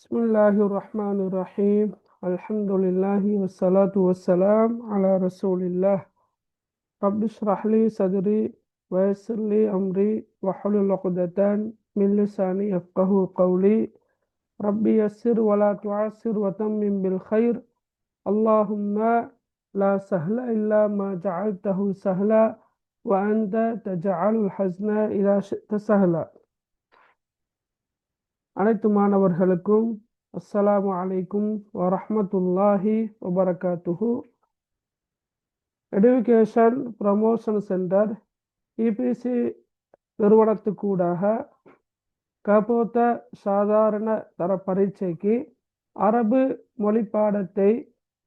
بسم الله الرحمن الرحيم الحمد لله والصلاة والسلام على رسول الله رب اشرح لي صدري ويسر لي أمري واحلل عقدة من لساني يفقه قولي ربي يسر ولا تعسر وتمم بالخير اللهم لا سهل إلا ما جعلته سهلا وأنت تجعل الحزن إذا شئت سهلا. அனைத்து மாணவர்களுக்கும் அஸ்ஸலாமு அலைக்கும் வரஹ்மத்துல்லாஹி வபரகாத்துஹு. எடுகேஷன் ப்ரமோஷன் சென்டர் இபிசி நிறுவனத்துக்கூடாக கபோத்த சாதாரண தர பரீட்சைக்கு அரபு மொழி பாடத்தை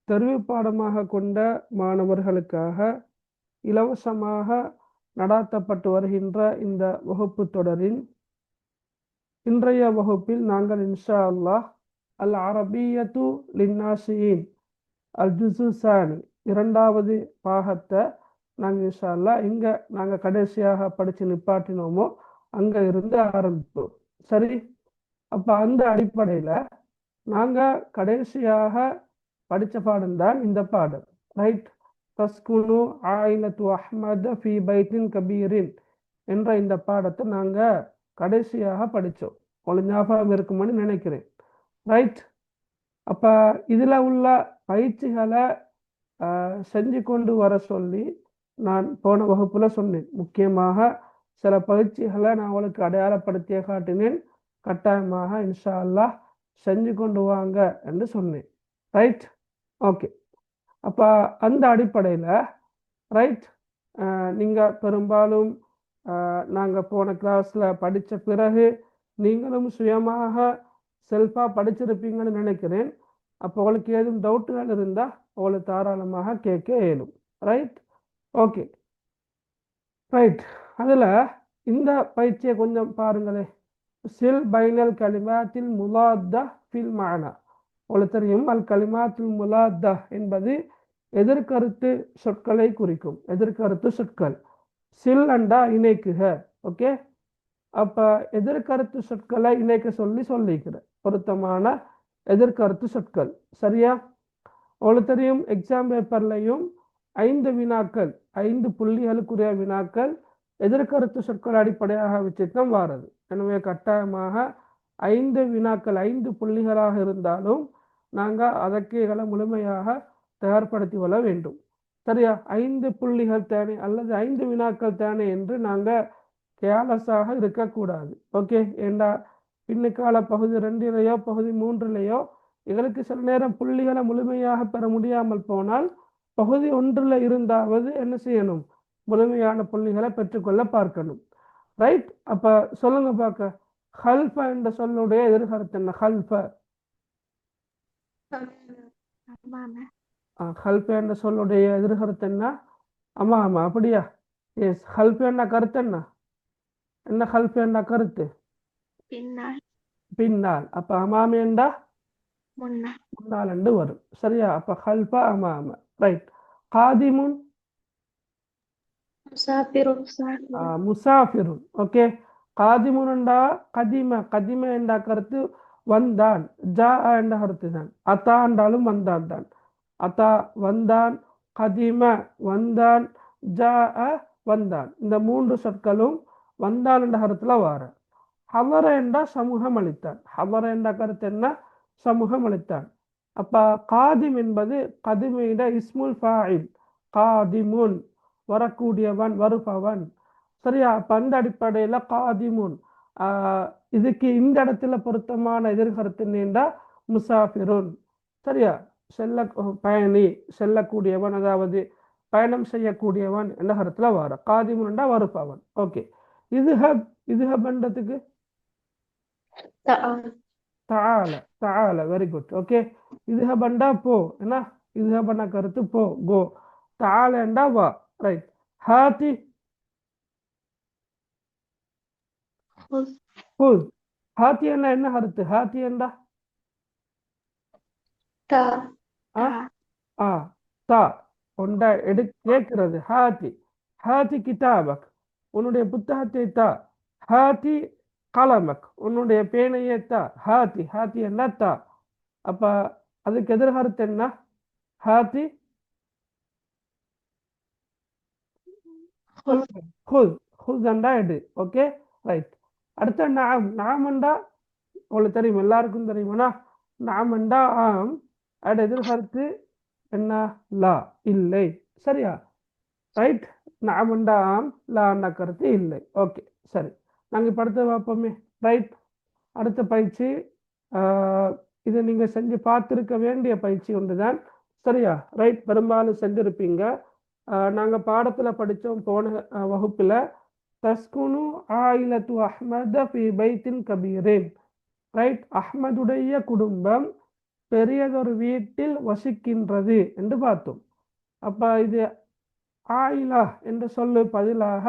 தெரிவு பாடமாக கொண்ட மாணவர்களுக்காக இலவசமாக நடாத்தப்பட்டு வருகின்ற இந்த வகுப்பு தொடரின் இன்றைய வகுப்பில் நாங்கள் இன்ஷா அல்லாஹ் அல் அரபியத்து லின்னாசியின் அல் ஜுசுசானி இரண்டாவது பாகத்தை நாங்கள் இன்ஷா அல்லாஹ் இங்கே நாங்கள் கடைசியாக படித்து நிப்பாட்டினோமோ அங்கே இருந்து ஆரம்பிப்போம். சரி, அப்போ அந்த அடிப்படையில் நாங்கள் கடைசியாக படித்த பாடம் தான் இந்த பாடம். ரைட், தஸ்குனு ஆயிலத்து அஹ்மத் ஃபி பைத்தின் கபீரின் என்ற இந்த பாடத்தை நாங்கள் கடைசியாக படித்தோம். உங்களுக்கு ஞாபகம் இருக்குமான்னு நினைக்கிறேன். ரைட், அப்போ இதில் உள்ள பயிற்சிகளை செஞ்சு கொண்டு வர சொல்லி நான் போன வகுப்பில் சொன்னேன். முக்கியமாக சில பயிற்சிகளை நான் அவளுக்கு அடையாளப்படுத்திய காட்டினேன். கட்டாயமாக இன்ஷா அல்லாஹ் செஞ்சு கொண்டு வாங்க என்று சொன்னேன். Right, okay. அப்போ அந்த அடிப்படையில் ரைட், நீங்கள் பெரும்பாலும் நாங்கள் போன கிளாஸில் படித்த பிறகு நீங்களும் சுயமாக செல்ஃபாக படிச்சிருப்பீங்கன்னு நினைக்கிறேன். அப்போ உங்களுக்கு ஏதும் டவுட்டுகள் இருந்தால் உங்களுக்கு தாராளமாக கேட்க இயலும். Right, okay. ரைட், அதில் இந்த பயிற்சியை கொஞ்சம் பாருங்களேன். சில் பைனல் கலிமாத்தில் முலாத்தா ஃபில் மானா. உங்களுக்கு தெரியும், அல் கலிமாத்தில் முலாத்தா என்பது எதிர்கருத்து சொற்களை குறிக்கும். எதிர்கருத்து சொற்கள். சில் அண்டா இணைக்குக. ஓகே, அப்போ எதிர்கருத்து சொற்களை இணைக்க சொல்லிக்கிறேன். பொருத்தமான எதிர்கருத்து சொற்கள். சரியா? உங்களுக்கு தெரியும், எக்ஸாம் பேப்பர்லையும் 5 வினாக்கள், 5 புள்ளிகளுக்குரிய வினாக்கள் எதிர்கருத்து சொற்கள் அடிப்படையாக வச்சுதான் வாரது. எனவே கட்டாயமாக 5 வினாக்கள் 5 புள்ளிகளாக இருந்தாலும் நாங்கள் அதற்கேகளை முழுமையாக தயார்படுத்தி கொள்ள வேண்டும். சரியா? 5 புள்ளிகள் தேனை அல்லது 5 வினாக்கள் தேனை என்று நாங்கள் கேர்லெஸ்ஸாக இருக்கக்கூடாது. ஓகே, ஏண்டா பின்னுக்கால பகுதி 2லேயோ பகுதி 3லேயோ எங்களுக்கு சில நேரம் புள்ளிகளை முழுமையாக பெற முடியாமல் போனால் பகுதி 1ல் இருந்தாவது என்ன செய்யணும், முழுமையான புள்ளிகளை பெற்றுக்கொள்ள பார்க்கணும். ரைட், அப்போ சொல்லுங்க பார்க்க, ஹல்ஃப என்ற சொல்லுடைய எதிர்கருத்து என்ன? ஹல்ஃப ஹல்ஃப என்ற சொல்லுடைய எதிர்கருத்து என்ன? ஆமா ஆமா, அப்படியா? எஸ், ஹல்ஃப என்ன கருத்து என்ன? என்ன ஹல்ஃப என்ன கருத்து? பின்னால். அப்ப அமாம என்றா முன்னால் என்று வரும். சரியா? அப்ப ஹல்ஃப அமாம. ரைட். காதிமுன் முசாஃபிருன். ஓகே, காதிமுன் என்றா கதிம. கதிம என்ற கருத்து வந்தான். ஜா என்ற கருத்து தான். அத்தா என்றாலும் வந்தான் தான். அத்தா வந்தான், கதிம வந்தான், ஜா வந்தான். இந்த 3 சொற்களும் வந்தான் என்ற கருத்துல வார. ஹவர என்றா சமூகம் அளித்தான். ஹவர என்ற கருத்து என்ன? சமூகம் அளித்தான். அப்ப காதிம் என்பது கதிமையிட இஸ்முல் ஃபாயில். காதிமுன் வரக்கூடியவன், வருபவன். சரியா? அப்ப அந்த அடிப்படையில காதிமுன் இதுக்கு இந்த இடத்துல பொருத்தமான எதிர்கருத்து என்னண்டா முசாஃபிருன். சரியா? பயணி, செல்லக்கூடியவன், அதாவது பயணம் செய்யக்கூடியவன் என்ற கருத்துல வார. காதிமுன்டா வருபவன். ஓகே, இதுஹபன்றதுக்கு தஆல. தஆல, வெரி குட். ஓகே, இதுஹபண்டா போ. என்ன? இதுஹபண்டா கருத்து போ, கோ. தஆலண்டா வா. ரைட். ஹாதி ஹுஸ். ஹாத்தி என்ன கருத்து? ஹாத்தி என்றா தா ஒன்றை கேட்கிறது. ஹாத்தி. ஹாத்தி கிதாபக், உன்னுடைய புத்தகத்தை தா. ஹாத்தி கலமக் உன்னுடைய பேனையை தா. ஹாத்தி ஹாத்தி என்ன தா. அப்ப அதுக்கு எதிர்கருத்து என்ன? ஹாத்தி ஹுஸ்ண்டா எடு. Okay right. அடுத்த நாம் நாமண்டா உங்களுக்கு தெரியும், எல்லாருக்கும் தெரியுமாண்ணா. நாமண்டா ஆம். அது எதிர்கருத்து என்ன? லா இல்லை. சரியா? ரைட். நாமண்டா ஆம், லான்னா கருத்து இல்லை. ஓகே சரி, நாங்கள் இப்போ அடுத்து பார்ப்போமே. ரைட். அடுத்த பயிற்சி இதை நீங்கள் செஞ்சு பார்த்துருக்க வேண்டிய பயிற்சி ஒன்று தான். சரியா? ரைட். பெரும்பாலும் செஞ்சுருப்பீங்க. நாங்கள் பாடத்தில் படித்தோம் போன வகுப்பில். தஸ்குனு ஆயிலத்து அஹ்மத ஃபி பைத்தின் கபீரின். ரைட். அஹ்மதுடைய குடும்பம் பெரியதொரு வீட்டில் வசிக்கின்றது என்று பார்த்தோம். அப்போ இது ஆயிலா என்ற சொல்லு பதிலாக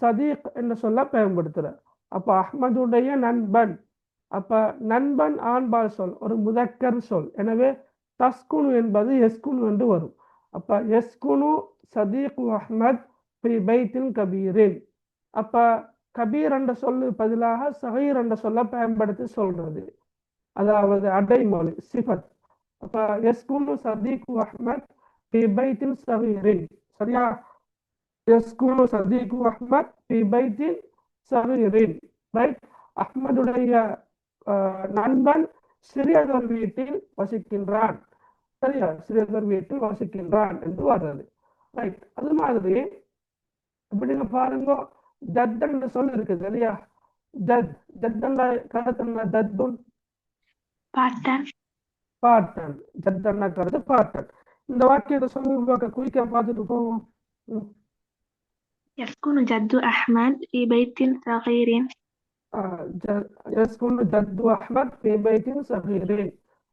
சதீக் என்ற சொல்ல பயன்படுத்துகிறார். அப்போ அஹ்மதுடைய நண்பன். அப்ப நண்பன் ஆண்பால் சொல், ஒரு முதக்கர் சொல். எனவே தஸ்குனு என்பது எஸ்குனு என்று வரும். அப்ப எஸ்குனு சதீக் அஹ்மத் ஃபி பைத்தின் கபீரின். அப்ப கபீர் என்ற சொல்லு பதிலாக சகீர் என்ற சொல்ல பயன்படுத்தி சொல்றது, அதாவது அடைமொழி சிஃபத். அப்ப எஸ்குனு சதீக் அஹ்மத் ஃபி பைத்தின் சகீரின். சரியா? எஸ்குனு சதீக் அஹ்மத் ஃபி பைத்தின் சகீரின். ரைட். அஹ்மதுடைய நண்பன் சிறியதொரு வீட்டில் வசிக்கின்றான். சரியா? சிறியதொரு வீட்டில் வசிக்கின்றான் என்று வர்றது. ரைட். அது மாதிரி இப்படிங்க பாருங்க, ஜத்துன்னு சொல்லி இருக்குது இல்லையா? ஜத் ஜத்தன்னா கருத்து என்ன? ஜத்துன் பாட்டன். பாட்டன். ஜத்தன்னா கருத்து பாட்டன். இந்த வாக்கியத்தை சொல்லி பார்க்க குயிக்கா பார்த்துட்டு போவோம். يسكن جد أحمد في بيت صغير. يسكن جد أحمد في بيت صغير.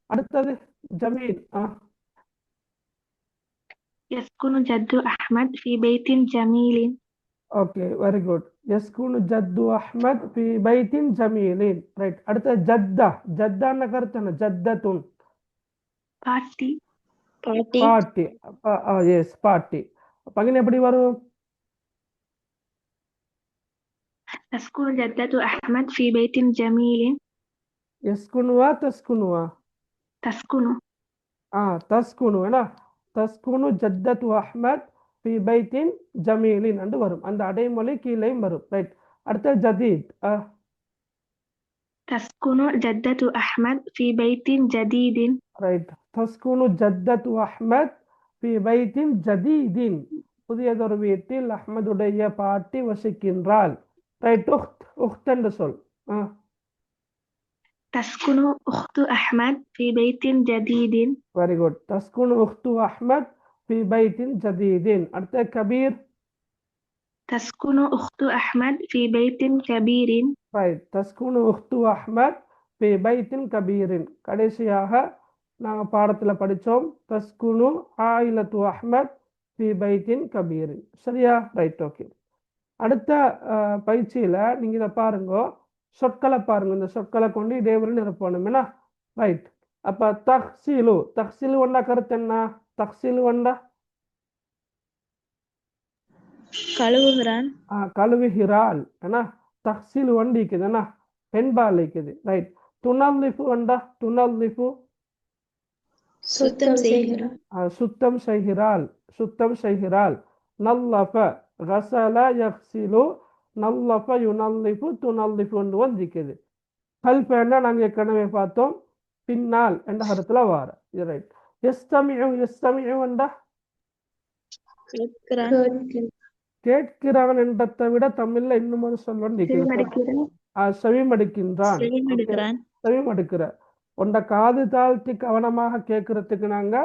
அடுத்தது ஜமீல். يسكن جد أحمد في بيت جميل. Okay very good. யஸ்குனு ஜத்து அஹ்மத் ஃபி பைத்தின் ஜமீலின். ரைட். அடுத்த ஜத்தா. ஜத்தான கருத்து என்ன? ஜத்தத்துன் பாட்டி. பாட்டி. எஸ் பாட்டி. பகின் எப்படி வரும்? تسكن جدة أحمد في بيت جميل. யஸ்குனுவா தஸ்குனுவா? تسكن. தஸ்குனு ஏன்னா தஸ்குனு ஜத்தத்து அஹ்மத் ஃபி பைத்தின் ஜமீலின் என்று வரும். அந்த அடைமொழி கீழேயும் வரும். ரைட். அடுத்த ஜதீத். تسكن جدة أحمد في بيت جديد. ரைட். தஸ்குனு ஜத்தத்து அஹ்மத் ஃபி பைத்தின் ஜதீதின். புதியதொரு வீட்டில் அஹ்மதுடைய பாட்டி வசிக்கின்றாள். ரைட். உஹ்த் உஹ்த் என்று சொல். تسكن أخت أحمد في بيت جديد. Very good. தஸ்குனு உஹ்து அஹ்மத் ஃபி பைத்தின் ஜதீதின். அடுத்த கபீர். تسكن أخت أحمد في بيت كبير. ரைட். தஸ்குனு உஹ்து அஹ்மத் ஃபி பைத்தின் கபீரின். கடைசியாக நாங்கள் பாடத்தில் படித்தோம் தஸ்குனு ஆயிலத்து அஹ்மத் ஃபி பைத்தின் கபீரின். சரியா? ரைட். ஓகே. அடுத்த பயிற்சியில் நீங்கள் இதை பாருங்க, சொற்களை பாருங்க. இந்த சொற்களை கொண்டு இதேவரை நிரப்பணும். என்ன? ரைட். அப்போ தஹ்சீலு. தஹ்சீலு வந்தா கருத்து என்ன? தஹ்சீலு வந்தா கழுவுகிறான். கழுவுகிறாள். ஏன்னா தஹ்சீலு வண்டி இருக்குது, என்ன பெண்பால் இருக்குது. ரைட். துனல்லிஃபு வந்தா துனல்லிஃபு சுத்தம் செய்கிறான். சுத்தம் செய்கிறாள். சுத்தம் செய்கிறாள். நல்லஃப கசல யக்சிலு நல்லஃப யுனல்லிஃபு துனல்லிஃபு என்று வந்திக்குது. கல்ஃப என்ன நாங்கள் ஏற்கனவே பார்த்தோம், பின்னால் என்ற கருத்துல வார. இது ரைட். எஸ்தமிஉ. எஸ்தமிஉ வந்தா கேட்கிறான் என்றதை விட தமிழ்ல இன்னும் ஒரு சொல் வந்து செவிமடுக்கின்றான். செவிமடுக்கிற உண்ட காது தாழ்த்தி கவனமாக கேட்கறதுக்கு நாங்க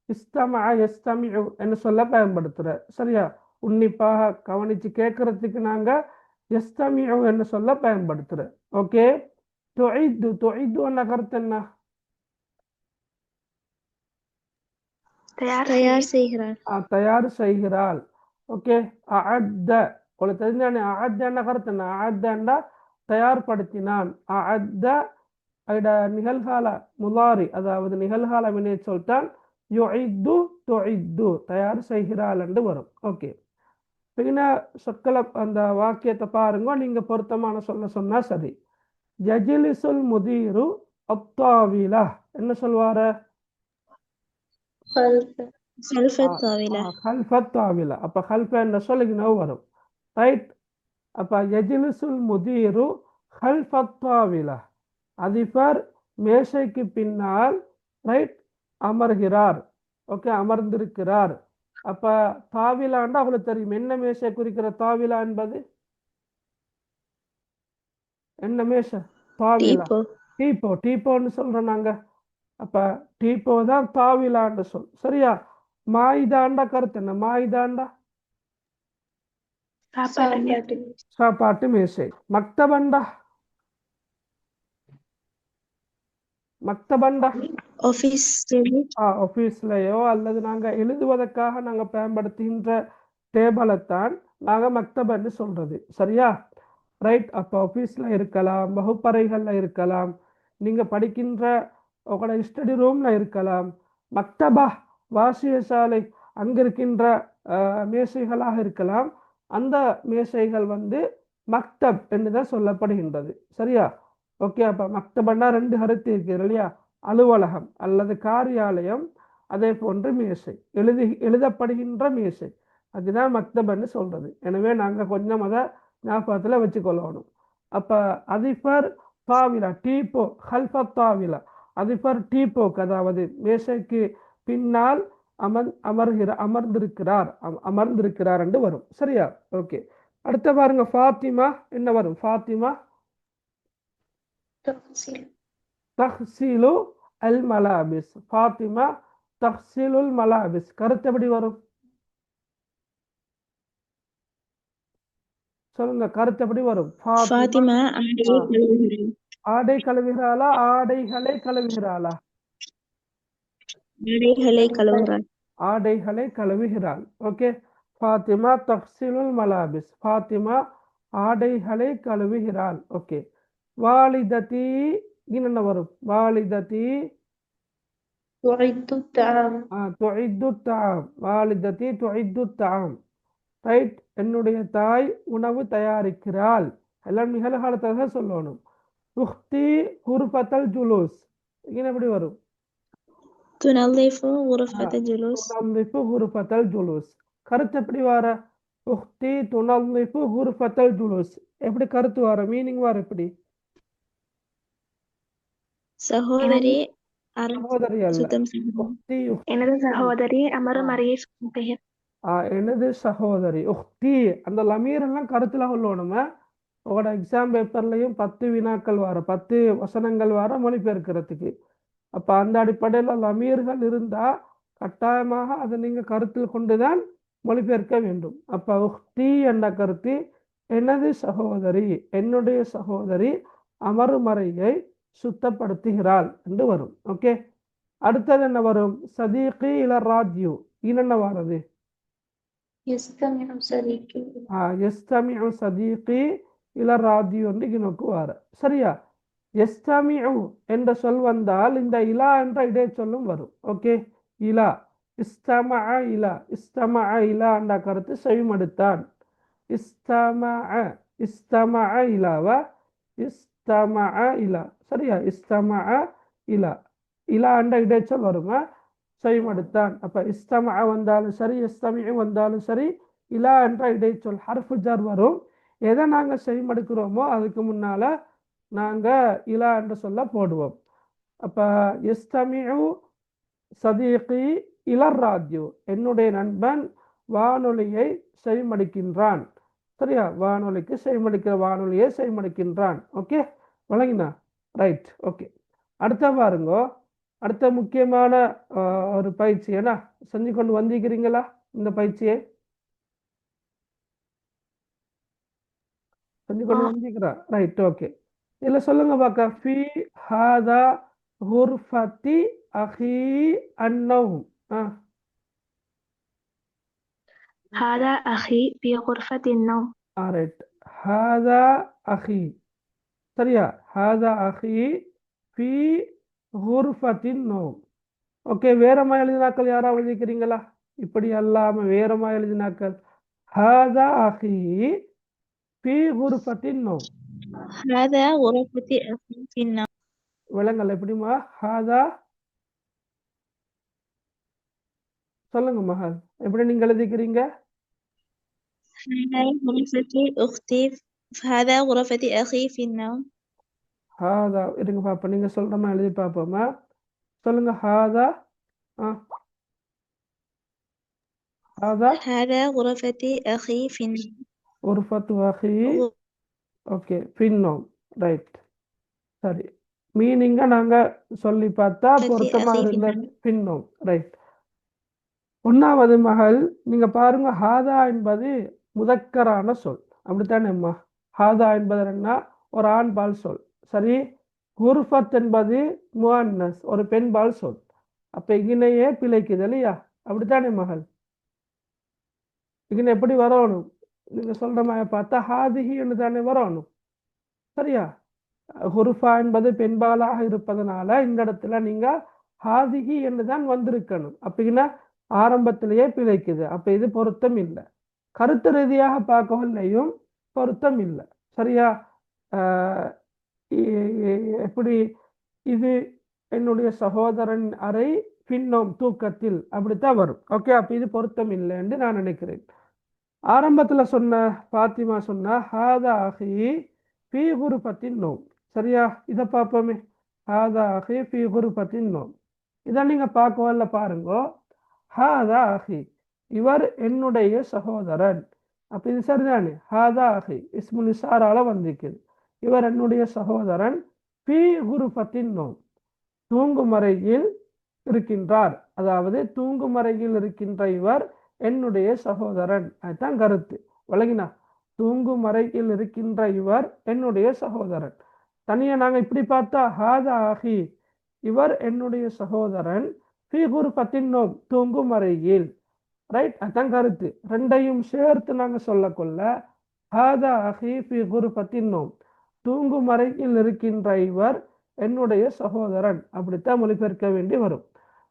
இஸ்தமா எஸ்தமிஉ என்று சொல்ல பயன்படுத்துற. சரியா? உன்னிப்பாக கவனிச்சு கேட்கறதுக்கு நாங்க எஸ்தமிஉ என்று சொல்ல பயன்படுத்துற. ஓகே. துஇது. துஇது என்ற கருத்து என்ன? தயார் செய்கிறான். தயார் செய்கிறாள். ஓகே. அஅத்த. உங்களுக்கு தெரிஞ்சானே அஅத்த என்ற கருத்து என்ன? அஅத்தண்டா தயார்படுத்தினான். அஅத்த அதோட நிகழ்கால முலாரி, அதாவது நிகழ்கால வினை சொல்லிட்டான். யுஇத்து துஇத்து தயார் செய்கிறாள் என்று வரும். ஓகே. பின்ன சொற்களை அந்த வாக்கியத்தை பாருங்க, நீங்க பொருத்தமான சொல்ல சொன்னா சரி. யஜ்லிசுல் முதீரு அத்தாவிலா என்ன சொல்வாரு? خلف الطاولة. ஹல்ஃபத் தாவிலா. அப்ப ஹல்ஃப என்ற சொல்லுக்கு நோ வரும். ரைட். அப்ப யஜ்லிசுல் முதீரு ஹல்ஃபத் தாவிலா. அதிபர் மேசைக்கு பின்னால் ரைட் அமர்கிறார். ஓகே, அமர்ந்திருக்கிறார். அப்ப தாவிலாண்டா அவங்களுக்கு தெரியும் என்ன மேசை குறிக்கிற தாவிலா என்பது என்ன மேசை? தாவிலா Tipo. டீப்போ. டீப்போன்னு சொல்றோம் நாங்க. அப்ப டீப்போ தான் தாவிலான்னு சொல். சரியா? மாயிதாண்டா கருத்து என்ன? மாயிதாண்டா சாப்பாட்டு மேசை. மக்தபண்டா மக்தபண்டா Office. ஆஃபீஸ்லயோ அல்லது நாங்க எழுதுவதற்காக நாங்க பயன்படுத்துகின்ற டேபிளைத்தான் நாங்க மக்தபன்னு சொல்றது. சரியா? ரைட். அப்போ ஆஃபீஸ்ல இருக்கலாம், வகுப்பறைகள்ல இருக்கலாம், நீங்க படிக்கின்ற உங்களோட ஸ்டடி ரூம்ல இருக்கலாம், மக்தபா வாசியசாலை அங்க இருக்கின்ற மேசைகளாக இருக்கலாம். அந்த மேசைகள் வந்து மக்தப் என்றுதான் சொல்லப்படுகின்றது. சரியா? ஓகே. அப்ப மக்தபன்னா ரெண்டு கருத்து இருக்கிறது இல்லையா? அலுவலகம் அல்லது காரியாலயம், அதே போன்று மேசை, எழுதப்படுகின்ற மேசை, அதுதான் மக்தப்னு சொல்றது. எனவே நாங்க கொஞ்சம் அதை ஞாபகத்துல வச்சுக்கொள்ளணும். அப்ப அதிபர் தாவிலா டீப்போ ஹல்ஃபத் தாவிலா. அதிபர் டீப்போக்கு அதாவது மேசைக்கு பின்னால் அமர்ந்திருக்கிறார் என்று வரும். சரியா? ஓகே. அடுத்த பாருங்க, ஃபாத்திமா என்ன வரும்? ஃபாத்திமா தஹ்சீலு அல் மலாபிஸ். ஃபாத்திமா தஹ்சீலுல் மலாபிஸ். கருத்து எப்படி வரும்? சொல்லுங்க, கருத்து எப்படி வரும்? ஃபாத்திமா ஆடை கழுவுகிறாளா? ஆடைகளை கழுவுகிறாளா? ஆடைகளை கழுவுகிறாள். ஓகே. ஃபாத்திமா தஹ்சீலுல் மலாபிஸ். ஃபாத்திமா ஆடைகளை கழுவுகிறாள். ஓகே. வாலிததி என்ன வரும்? வாலிததி துஇத்து தஆம். வாலிததி துஇத்து தஆம். ரைட். என்னுடைய தாய் உணவு தயாரிக்கிறாள். எல்லாம் நிகழ்காலத்தாக சொல்லணும். உக்தி குர்ஃபத்தல் ஜுலூஸ். இங்க எப்படி வரும்? துனல்லிஃபு குர்ஃபத்தல் ஜுலூஸ். துனல்லிஃபு குர்ஃபத்தல் ஜுலூஸ். கருத்து எப்படி வர? உக்தி துனல்லிஃபு குர்ஃபத்தல் ஜுலூஸ். எப்படி கருத்து வர? மீனிங் வர எப்படி? சகோதரி சகோதரி அல்ல. எனது சகோதரி அமரும் அறையை சுத்தம் செய்கிறார். எனது சகோதரி. உக்தி அந்த லமீர் எல்லாம் கருத்துல கொள்ளணுமா? உங்களோட எக்ஸாம் பேப்பர்லயும் 10 வினாக்கள் வர 10 வசனங்கள் வர மொழிபெயர்க்கிறதுக்கு. அப்ப அந்த அடிப்படையில லமீர்கள் இருந்தா கட்டாயமாக அதை நீங்க கருத்தில் கொண்டுதான் மொழிபெயர்க்க வேண்டும். அப்ப உக்தி என்ற கருத்து எனது சகோதரி, என்னுடைய சகோதரி அமருமறையை சுத்தப்படுத்துகிறாள் என்று வரும். ஓகே. அடுத்தது என்ன வரும்? சதீகி இல ராத்யு. என்ன வாரது? யஸ்தமிஉ சதீகி இல ராத்யு என்று இனக்கு வார. சரியா? யஸ்தமிஉ என்ற சொல் வந்தால் இந்த இலா என்ற இடை சொல்லும் வரும். ஓகே. இலா இஸ்தமஅ இலா. இஸ்தமஅ இலா என்ற கருத்து செவிமடுத்தான். இஸ்தமஅ இலாவ இஸ்தமஅ இலா. சரியா? இஸ்தமஅ இலா. இலா என்ற இடைச்சொல் வருமா? செவிமடுத்தான். அப்ப இஸ்தமஅ வந்தாலும் சரி, இஸ்தமிஉ வந்தாலும் சரி, இலா என்ற இடைச்சொல் ஹர்ஃபு ஜர் வரும். எதை நாங்க செவிமடுக்கிறோமோ அதுக்கு முன்னால நாங்க இலா என்று சொல்ல போடுவோம். அப்ப இஸ்தமிஉ சதீகி இலர் ராத்யு. என்னுடைய நண்பன் வானொலியை செவிமடுக்கின்றான். சரியா? வானொலியை செவிமடுக்கின்றான். ஓகே, வழங்கினா ரைட். ஓகே. அடுத்த பாருங்க, அடுத்த முக்கியமான ஒரு பயிற்சி என்ன செஞ்சு கொண்டு வந்திருக்கிறீங்களா? இந்த பயிற்சியை செஞ்சு கொண்டு வந்திருக்கிறா? ரைட். ஓகே. இதுல சொல்லுங்க பாக்க. ஃபி ஹாதா குர்ஃபத்தி அஹி அன்னௌம். هذا أخي في غرفة النوم. ரைட். ஹாதா அஹி. சரியா? ஹாதா அஹி ஃபி குர்ஃபத்தின் நௌம். ஓகே. வேறமா எழுதினாக்கள் யாராவது எழுதிக்கிறீங்களா? இப்படி அல்லாம வேறமா எழுதினாக்கள். ஹாதா அஹி ஃபி குர்ஃபத்தின் நௌம். هذا غرفة أخي في النوم. விலங்கல் எப்படிமா ஹாதா சொல்லுங்க மகள் எப்படி நீங்க எழுதிக்கிறீங்க هذا غرفة أخي في النوم. ஹாதா இருங்க பாப்போம் நீங்க சொல்ற மாதிரி எழுதி பார்ப்போமா சொல்லுங்க ஹாதா ஹாதா هذا غرفة أخي في النوم. غرفة أخي ஓகே பின்னோம் ரைட் சரி மீனிங்க நாங்க சொல்லி பார்த்தா பொருத்தமா இருந்த பின்னோம் ரைட் ஒன்னாவது மகள் நீங்க பாருங்க ஹாதா என்பது முதக்கரான சொல் அப்படித்தானே அம்மா ஹாதா என்பது என்ன ஒரு ஆண்பால் சொல் சரி குர்ஃபத் என்பது முஅன்னஸ் ஒரு பெண்பால் சொல் அப்ப இங்கனையே பிழைக்குது இல்லையா அப்படித்தானே மகள் இங்கே எப்படி வரணும் நீங்க சொல்ற மாதிரி பார்த்தா ஹாதிஹி என்று தானே வரணும் சரியா ஹுருஃபா என்பது பெண்பாலாக இருப்பதனால இந்த இடத்துல நீங்க ஹாதிஹி என்று தான் வந்திருக்கணும் அப்படின்னா ஆரம்பத்திலேயே பிழைக்குது அப்ப இது பொருத்தம் இல்லை கருத்து ரீதியாக பார்க்கவில்லையும் பொருத்தம் இல்லை சரியா எப்படி இது என்னுடைய சகோதரன் அறை பின்னோம் தூக்கத்தில் அப்படித்தான் வரும் ஓகே அப்ப இது பொருத்தம் இல்லை என்று நான் நினைக்கிறேன் ஆரம்பத்துல சொன்ன பாத்திமா சொன்னா ஹாதா அஹி ஃபீ குர்ஃபத்தின் நோம் சரியா இதை பார்ப்போமே ஹாதா அஹி ஃபீ குர்ஃபத்தின் நோம் இதை நீங்க பார்க்கவல்ல பாருங்க ஹாதா அஹி இவர் என்னுடைய சகோதரன் அப்ப இது சரிதானே ஹாதா அஹி இஸ்முல் இஷாரால வந்திருக்குது இவர் என்னுடைய சகோதரன் ஃபீ குர்ஃபத்தின் நோம் தூங்கும் அறையில் இருக்கின்றார் அதாவது தூங்கும் அறையில் இருக்கின்ற இவர் என்னுடைய சகோதரன் அதுதான் கருத்து விளங்கினா தூங்கும் அறையில் இருக்கின்ற இவர் என்னுடைய சகோதரன் தனியா நாங்க இப்படி பார்த்தா ஹாதா ஆகி இவர் என்னுடைய சகோதரன் ஃபீ குர்ஃபத்தின் நோம் தூங்கும் அறையில் ரைட் அதுதான் கருத்து ரெண்டையும் சேர்த்து நாங்க சொல்லக்கொள்ள ஹாதா ஆகி ஃபீ குர்ஃபத்தின் நோம் தூங்கும் அறையில் இருக்கின்ற இவர் என்னுடைய சகோதரன் அப்படித்தான் மொழிபெயர்க்க வேண்டி வரும்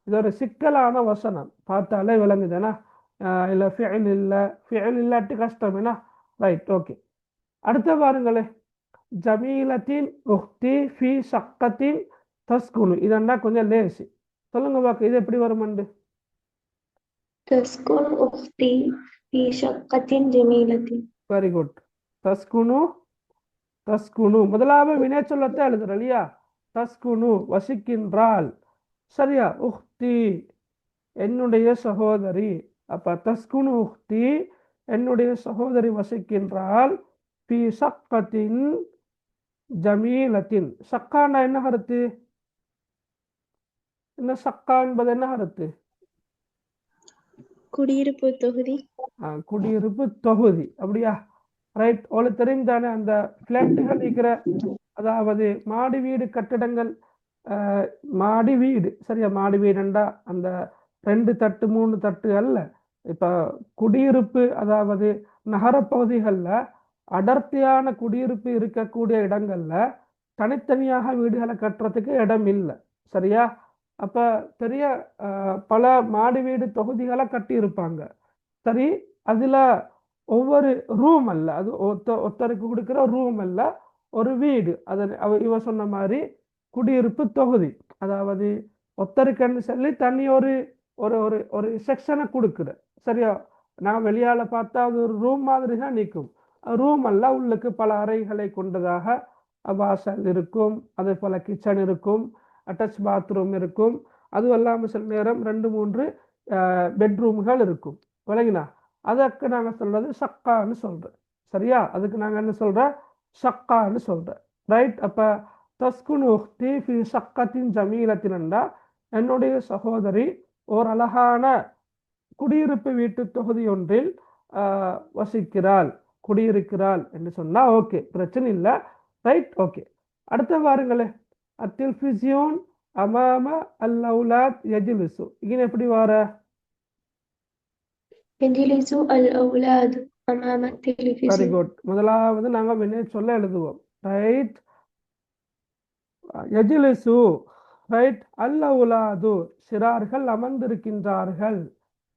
இது ஒரு சிக்கலான வசனம் பார்த்தாலே விளங்குதுன்னா இல்லை ஃபியல் இல்லை ஃபியல் இல்லாட்டி கஷ்டம் என்ன ரைட் ஓகே அடுத்த பாருங்களே ஜமீலத்தின் உக்தி ஃபி ஷக்கத்தின் தஸ்குனு இதெண்டா கொஞ்சம் லேசி சொல்லுங்க பாக்க இது எப்படி வருமண்டு تسكن أختي في شقة جميلة. வெரி குட் தஸ்குனு தஸ்குனு முதலாவது வினை சொல்லத்தான் எழுதுற இல்லையா தஸ்குனு வசிக்கின்றாள் சரியா உக்தி என்னுடைய சகோதரி அப்ப தஸ்குனு உக்தி என்னுடைய சகோதரி வசிக்கின்றாள் ஃபி ஷக்கத்தின் ஜமீலத்தின் ஷக்கானா என்ன கருத்து என்ன ஷக்கா என்பது என்ன கருத்து குடியிருப்பு தொகுதி. குடியிருப்பு தொகுதி அப்படியா ரைட் உங்களுக்கு தெரியும் தானே அந்த பிளாட்டுகள் இருக்கிற அதாவது மாடி வீடு கட்டிடங்கள் மாடி வீடு சரியா மாடி வீடுண்டா அந்த 2 தட்டு 3 தட்டு அல்ல இப்ப குடியிருப்பு அதாவது நகரப்பகுதிகளில் அடர்த்தியான குடியிருப்பு இருக்கக்கூடிய இடங்கள்ல தனித்தனியாக வீடுகளை கட்டுறதுக்கு இடம் இல்லை சரியா அப்ப பெரிய பல மாடி வீடு தொகுதிகளை கட்டி இருப்பாங்க சரி அதுல ஒவ்வொரு ரூம் அல்ல அது ஒருத்தருக்கு கொடுக்கிற ரூம் அல்ல ஒரு வீடு அதை இவ சொன்ன மாதிரி குடியிருப்பு தொகுதி அதாவது ஒருத்தருக்குன்னு சொல்லி தனி ஒரு ஒரு ஒரு ஒரு செக்ஷனை கொடுக்குற சரியா நான் வெளியால பார்த்தா அது ஒரு ரூம் மாதிரி தான் நிற்கும் ரூம் அல்ல உள்ளுக்கு பல அறைகளை கொண்டதாக வாசல் இருக்கும் அதே போல கிச்சன் இருக்கும் அட்டாச் பாத்ரூம் இருக்கும் அதுவும் இல்லாமல் சில நேரம் 2-3 பெட்ரூம்கள் இருக்கும் விளங்கினா அதற்கு நாங்க சொல்றது ஷக்கான்னு சொல்றோம் சரியா அதுக்கு நாங்க என்ன சொல்றோம் ஷக்கான்னு சொல்றோம் ரைட் அப்ப தஸ்குனு உக்தி ஃபி ஷக்கத்தின் ஜமீலத்தின்டா என்னுடைய சகோதரி ஓர் அழகான குடியிருப்பு வீட்டு தொகுதி ஒன்றில் வசிக்கிறாள் குடியிருக்கிறாள் என்று சொன்னா ஓகே பிரச்சனை இல்லை ரைட் ஓகே அடுத்த பாருங்களே அத்தில்ஃபிசியோன் அமாம அல்-அவுலாத் யஜ்லிசு இங்க எப்படி வர يجلس الأولاد أمام வெரி التلفزيون. குட் முதலாவது நாங்க வினை சொல்ல எழுதுவோம் ரைட் யஜ்லிசு ரைட் அல்-அவுலாது சிறார்கள் அமர்ந்திருக்கின்றார்கள்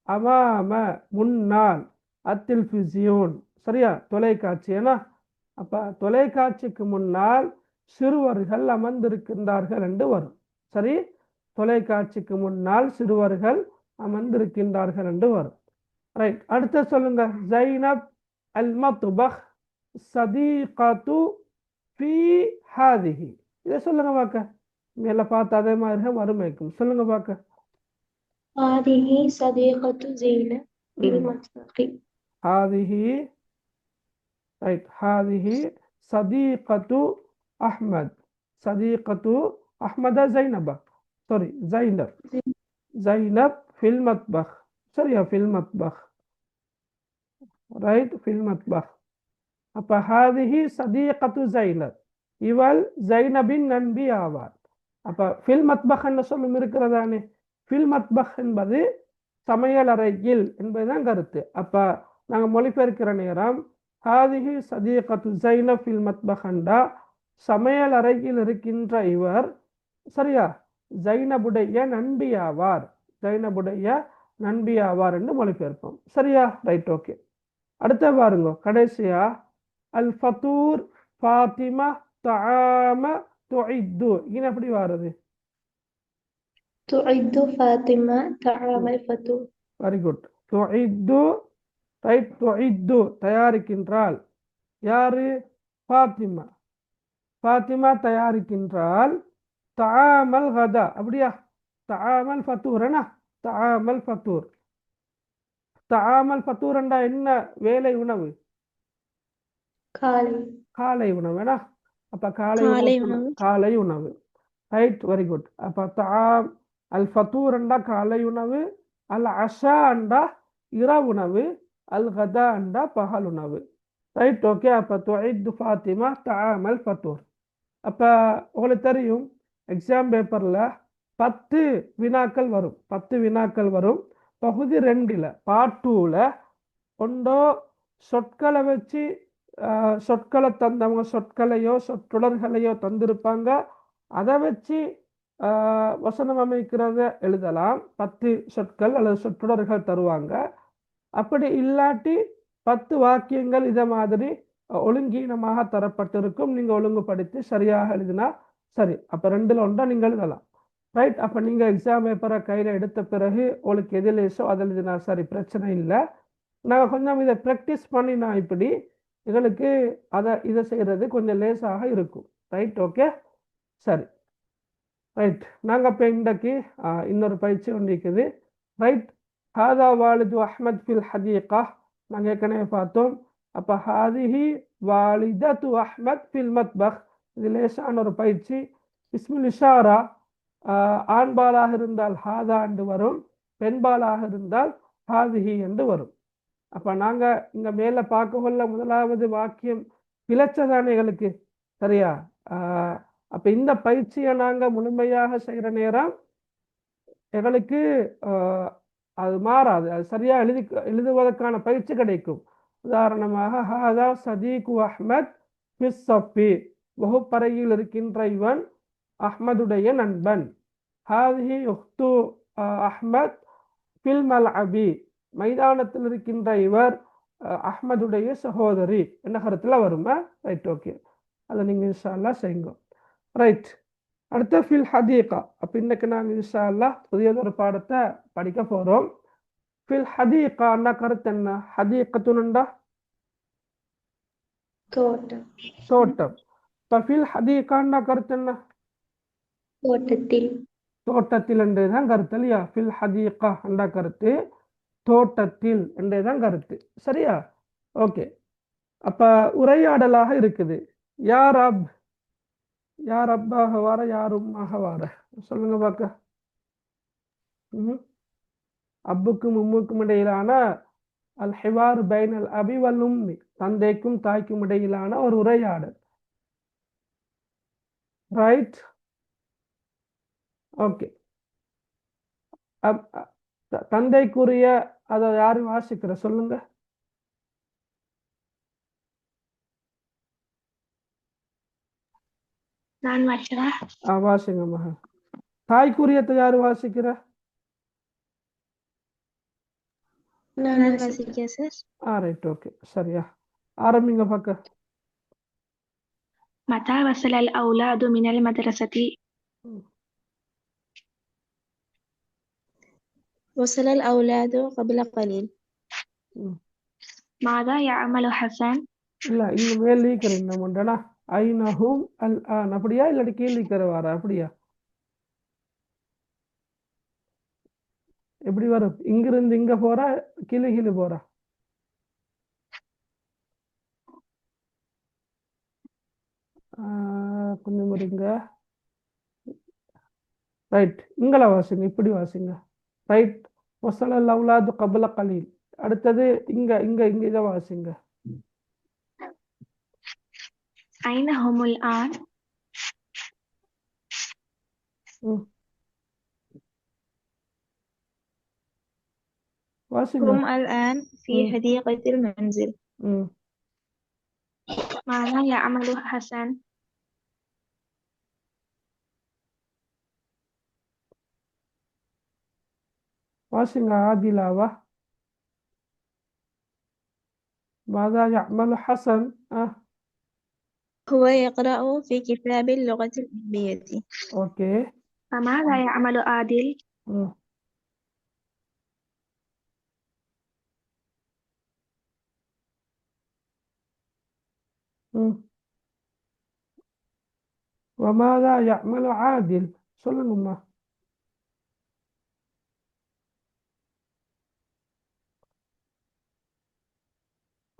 அமாம முன்னால் அத்தில்ஃபிசியோன் சரியா தொலைக்காட்சி ஏன்னா அப்ப தொலைக்காட்சிக்கு முன்னால் சிறுவர்கள் அமர்ந்திருக்கின்றார்கள் என்று வரும். சரி, தொலைக்காட்சிக்கு முன்னால் சிறுவர்கள் அமர்ந்திருக்கின்றார்கள் என்று வரும். ரைட், அடுத்த சொல்லுங்க. ஜைனப் அல் மத்பஹ் சதீகத்து ஃபீ ஹாதிஹி. இதை சொல்லுங்க பார்க்க. மேல பார்த்து அதே மாதிரி வறுமைக்கும் சொல்லுங்க பார்க்க. هذه صديقة زينب في المطبخ. ஹாதிஹி. ரைட், ஹாதிஹி சதீகத்து அஹ்மத். சதீகத்து அஹ்மதா ஜைனபா? Sorry, Zainab. ஜைனப் ஃபில் மத்பஹ். சரியா, ஃபில் மத்பஹ். ரைட், ஃபில் மத்பஹ். அப்ப ஹாதிஹி சதீகத்து ஜைனப், இவள் ஜைனபின் நண்பி ஆவார். அப்ப ஃபில் மத்பஹ் என்ன சொல்லும் இருக்கிறதானே. ஃபில் மத்பஹ் என்பது சமையல் அறையில் என்பதுதான் கருத்து. அப்ப நாங்க மொழிபெயர்க்கிற நேரம் ஹாதிஹி சதீகத்து ஜைனப் ஃபில் மத்பஹ் என்றா சமையல் அறையில் இருக்கின்ற இவர், சரியா, ஜைனபுடைய நண்பி ஆவார். ஜைனபுடைய நண்பி ஆவார் என்று மொழிபெயர்ப்போம். சரியா, ரைட், ஓகே. அடுத்த பாருங்க, கடைசியா அல் ஃபதூர் ஃபாத்திமா தஆம துஇத்து. இது எப்படி வருது? تعد فاطمة طعام الفطور. Very good. துஇத்து. ரைட், துஇத்து தயாரிக்கின்றாள். யாரு? ஃபாத்திமா. ஃபாத்திமா தயாரிக்கின்றாள். தஆமல் கதா, அப்படியா? தஆமல் ஃபதூர் என்ன? தஆமல் ஃபதூர். தஆமல் ஃபதூர் என்றா என்ன? வேலை உணவு, காலை காலை உணவு என்ன? அப்ப காலை காலை உணவு, உணவு. காலை உணவு. Right, very good. அப்ப தஆம் அல் ஃபதூர் என்றா காலை உணவு, அல் அஷா என்றா இரவு உணவு, அல் கதா என்றா பகல் உணவு. Right, okay. அப்ப துஇத்து ஃபாத்திமா தஆமல் ஃபதூர். அப்ப உங்களுக்கு தெரியும் எக்ஸாம் பேப்பர்ல 10 வினாக்கள் வரும். 10 வினாக்கள் வரும். பகுதி 2ல பார்ட் 2ல ஒன்றோ சொற்களை வச்சு சொற்களை தந்தவங்க சொற்களையோ சொற்றொடர்களையோ தந்திருப்பாங்க. அதை வச்சு வசனம் அமைக்கிறத எழுதலாம். 10 சொற்கள் அல்லது சொற்றொடர்கள் தருவாங்க. அப்படி இல்லாட்டி 10 வாக்கியங்கள் இதை மாதிரி ஒழுங்கீனமாக தரப்பட்டிருக்கும். நீங்க ஒழுங்குபடுத்தி சரியாக எழுதினா சரி. அப்ப 2ல் ஒன்றா நீங்க எழுதலாம். ரைட், அப்ப நீங்க எக்ஸாம் பேப்பரை கையில எடுத்த பிறகு உங்களுக்கு எது லேசோ அதை எழுதினா சரி, பிரச்சனை இல்லை. நாங்க கொஞ்சம் இதை ப்ராக்டிஸ் பண்ணினா இப்படி எங்களுக்கு இதை செய்யறது கொஞ்சம் லேசாக இருக்கும். ரைட், ஓகே, சரி. ரைட், நாங்க இப்ப இன்றைக்கு இன்னொரு பயிற்சி ஒன்று இருக்குது. ரைட், ஹாதா வாலிது அஹ்மத் ஃபில் ஹதீகா நாங்க ஏற்கனவே பார்த்தோம். அப்ப ஹாதிஹி வாலிதத்து அஹ்மத் ஃபில் மத்பஹ், இது லேசான ஒரு பயிற்சி. இஸ்முல் இஷாரா ஆண்பாலாக இருந்தால் ஹாதா என்று வரும், பெண்பாலாக இருந்தால் ஹாதிஹி என்று வரும். அப்ப நாங்க இங்க மேல பார்க்க கொள்ள முதலாவது வாக்கியம் பிழைச்சதானைகளுக்கு, சரியா? அப்ப இந்த பயிற்சியை நாங்க முழுமையாக செய்யற நேரம் எங்களுக்கு அது மாறாது, அது சரியா எழுதுவதற்கான பயிற்சி கிடைக்கும். உதாரணமாக ஹாதா சதீகு அஹ்மத் ஃபிஸ் ஸஃபி, வகுப்பறையில் இருக்கின்ற இவன் அஹ்மதுடைய நண்பன். ஹாதிஹி உஹ்து அஹ்மத் ஃபில் மல்அபி, மைதானத்தில் இருக்கின்ற இவர் அஹ்மதுடைய சகோதரி என்ன கருத்துல வருமா? Right, okay. அதை நீங்க இன்ஷா அல்லாஹ் செய்யுங்க. ரைட், அடுத்த ஃபில் ஹதீகா. அப்ப இன்னைக்கு நாங்கள் இன்ஷா அல்லாஹ் புதியதொரு பாடத்தை படிக்க போறோம். ஃபில் ஹதீகா அண்ணா கருத்து என்ன? ஹதீகத்துன்னுண்டா தோட்டம். தோட்டம். இப்ப ஃபில் ஹதீகான்னா கருத்து என்ன? தோட்டத்தில். தோட்டத்தில் என்றுதான் கருத்து இல்லையா? ஃபில் ஹதீகா என்ற கருத்து தோட்டத்தில் என்றுதான் கருத்து, சரியா? ஓகே. அப்ப உரையாடலாக இருக்குது. யார் அப், யார் அப்பாக வார, யார் உம்மாக வார, சொல்லுங்க பார்க்க. அப்புக்கும் உம்முக்கும் இடையிலான அல் ஹிவார் பைன் அல் அபி வல் உம்மி, தந்தைக்கும் தாய்க்கும் இடையிலான ஒரு உரையாடல். Right, okay. தந்தைக்குரிய அதை யாரு வாசிக்கிற சொல்லுங்க. நான் வாசிக்கிறேன். வாசிங்க மகன். தாய்க்குரியத்தை யாரு வாசிக்கிற? நான் வாசிக்கிறேன் சார். ரைட், ஓகே, சரியா? ஆரம்பிங்க பார்க்க. متى وصل الأولاد من المدرسة؟ وصل الأولاد قبل قليل. ம். ماذا يعمل حسن؟ இல்ல இங்க மேல் லீக்கர் என்ன பண்றேன்னா ஐநஹும் அல் ஆன் அப்படியா இல்லாட்டி கீழ் லீக்கர் வர அப்படியா எப்படி வரும் இங்கிருந்து இங்க போறா கீழே கீழே போறா கொஞ்சம் இருங்க ரைட் இங்கள வாசிங்க இப்படி வாசிங்க ரைட் வசலல் அவுலாது கபல கலீல் அடுத்தது இங்க இங்க இங்க இதை வாசிங்க أين هم الآن؟ ம். வாசிங்க هم الآن في ம் حديقة المنزل. ம் ماذا يعمل حسن؟ வாசிங்க ஆதிலாவா ماذا يعمل حسن هو يقرأ في كتاب اللغة العربية. اوكي فماذا يعمل عادل؟ ம் ம் وماذا يعمل عادل சொல்லுங்கம்மா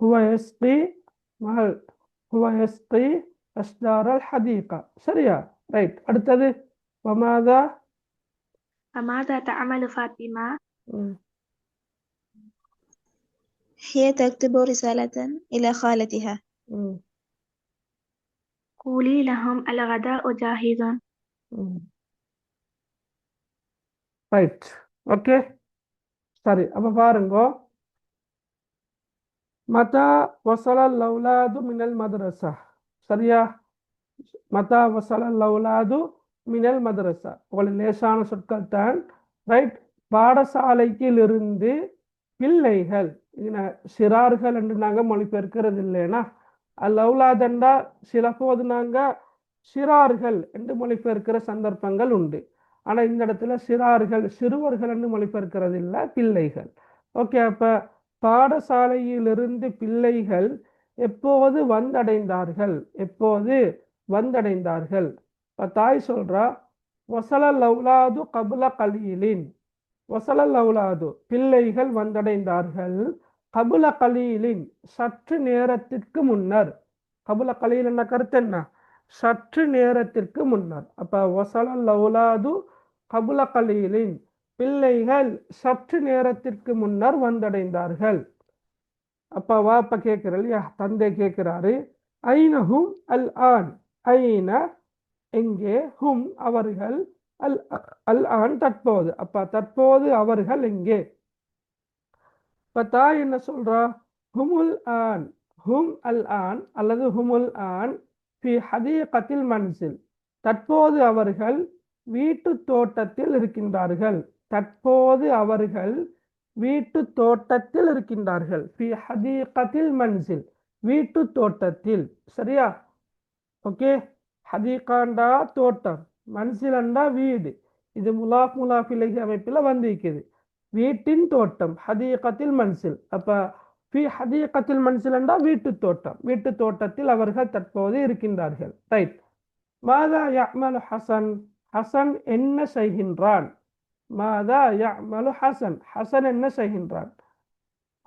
هو يسقي மகள் هو يسقي أشجار الحديقة சரியா ரைட் அடுத்தது وماذا فماذا تعمل فاطمة؟ ம் هي تكتب رسالة إلى خالتها. ம் قولي لهم الغداء جاهز. ம் ரைட் ஓகே சரி அப்ப பாருங்க மதா வசலல் அவுலாது மினல் மதரசா சரியா மதா வசலல் அவுலாது மினல் மதரசா உங்களுக்கு லேசான சொற்கள் தான் ரைட் பாடசாலைக்கிலிருந்து பிள்ளைகள் சிறார்கள் என்று நாங்கள் மொழிபெயர்க்கிறது இல்லைன்னா அவ்வளவுலாதண்டா சில போது நாங்கள் சிறார்கள் என்று மொழிபெயர்க்கிற சந்தர்ப்பங்கள் உண்டு ஆனால் இந்த இடத்துல சிறார்கள் சிறுவர்கள் என்று மொழிபெயர்க்கிறது இல்லை பிள்ளைகள் ஓகே அப்போ பாடசாலையிலிருந்து பிள்ளைகள் எப்போது வந்தடைந்தார்கள் எப்போது வந்தடைந்தார்கள் இப்போ தாய் சொல்றா வசலல் அவுலாது கபுல கலீலின் வசலல் அவுலாது பிள்ளைகள் வந்தடைந்தார்கள் கபுல கலீலின் சற்று நேரத்திற்கு முன்னர் கபுல கலீல் என்ன கருத்து என்ன சற்று நேரத்திற்கு முன்னர் அப்ப வசலல் அவுலாது கபுல கலீலின் பிள்ளைகள் சற்று நேரத்திற்கு முன்னர் வந்தடைந்தார்கள் அப்ப வாப்ப கேட்கிற இல்லையா தந்தை கேட்கிறாரு ஐனஹும் அல் ஆன் ஐன எங்கே ஹும் அவர்கள் அல் அல் ஆன் தற்போது அப்ப தற்போது அவர்கள் எங்கே இப்ப தாய் என்ன சொல்றா ஹுமுல் ஆன் ஹும் அல் ஆன் அல்லது ஹுமுல் ஆன் ஃபி ஹதீகத்தில் மன்சில் தற்போது அவர்கள் வீட்டு தோட்டத்தில் இருக்கின்றார்கள் தற்போது அவர்கள் வீட்டு தோட்டத்தில் இருக்கின்றார்கள் ஃபி ஹதீகத்தில் மன்சில் வீட்டு தோட்டத்தில் சரியா ஓகே ஹதீகாண்டா தோட்டம் மன்சிலண்டா வீடு இது முலாஃப் முலாஃப் இலைஹி அமைப்பில் வந்திருக்குது வீட்டின் தோட்டம் ஹதீகத்தில் மன்சில் அப்ப ஃபி ஹதீகத்தில் மன்சிலண்டா வீட்டு தோட்டம் வீட்டு தோட்டத்தில் அவர்கள் தற்போது இருக்கின்றார்கள் ரைட் மாதா யஅமலு ஹசன் ஹசன் என்ன செய்கின்றான் மாதா யஅமலு ஹசன் ஹசன் என்ன செய்கின்றான்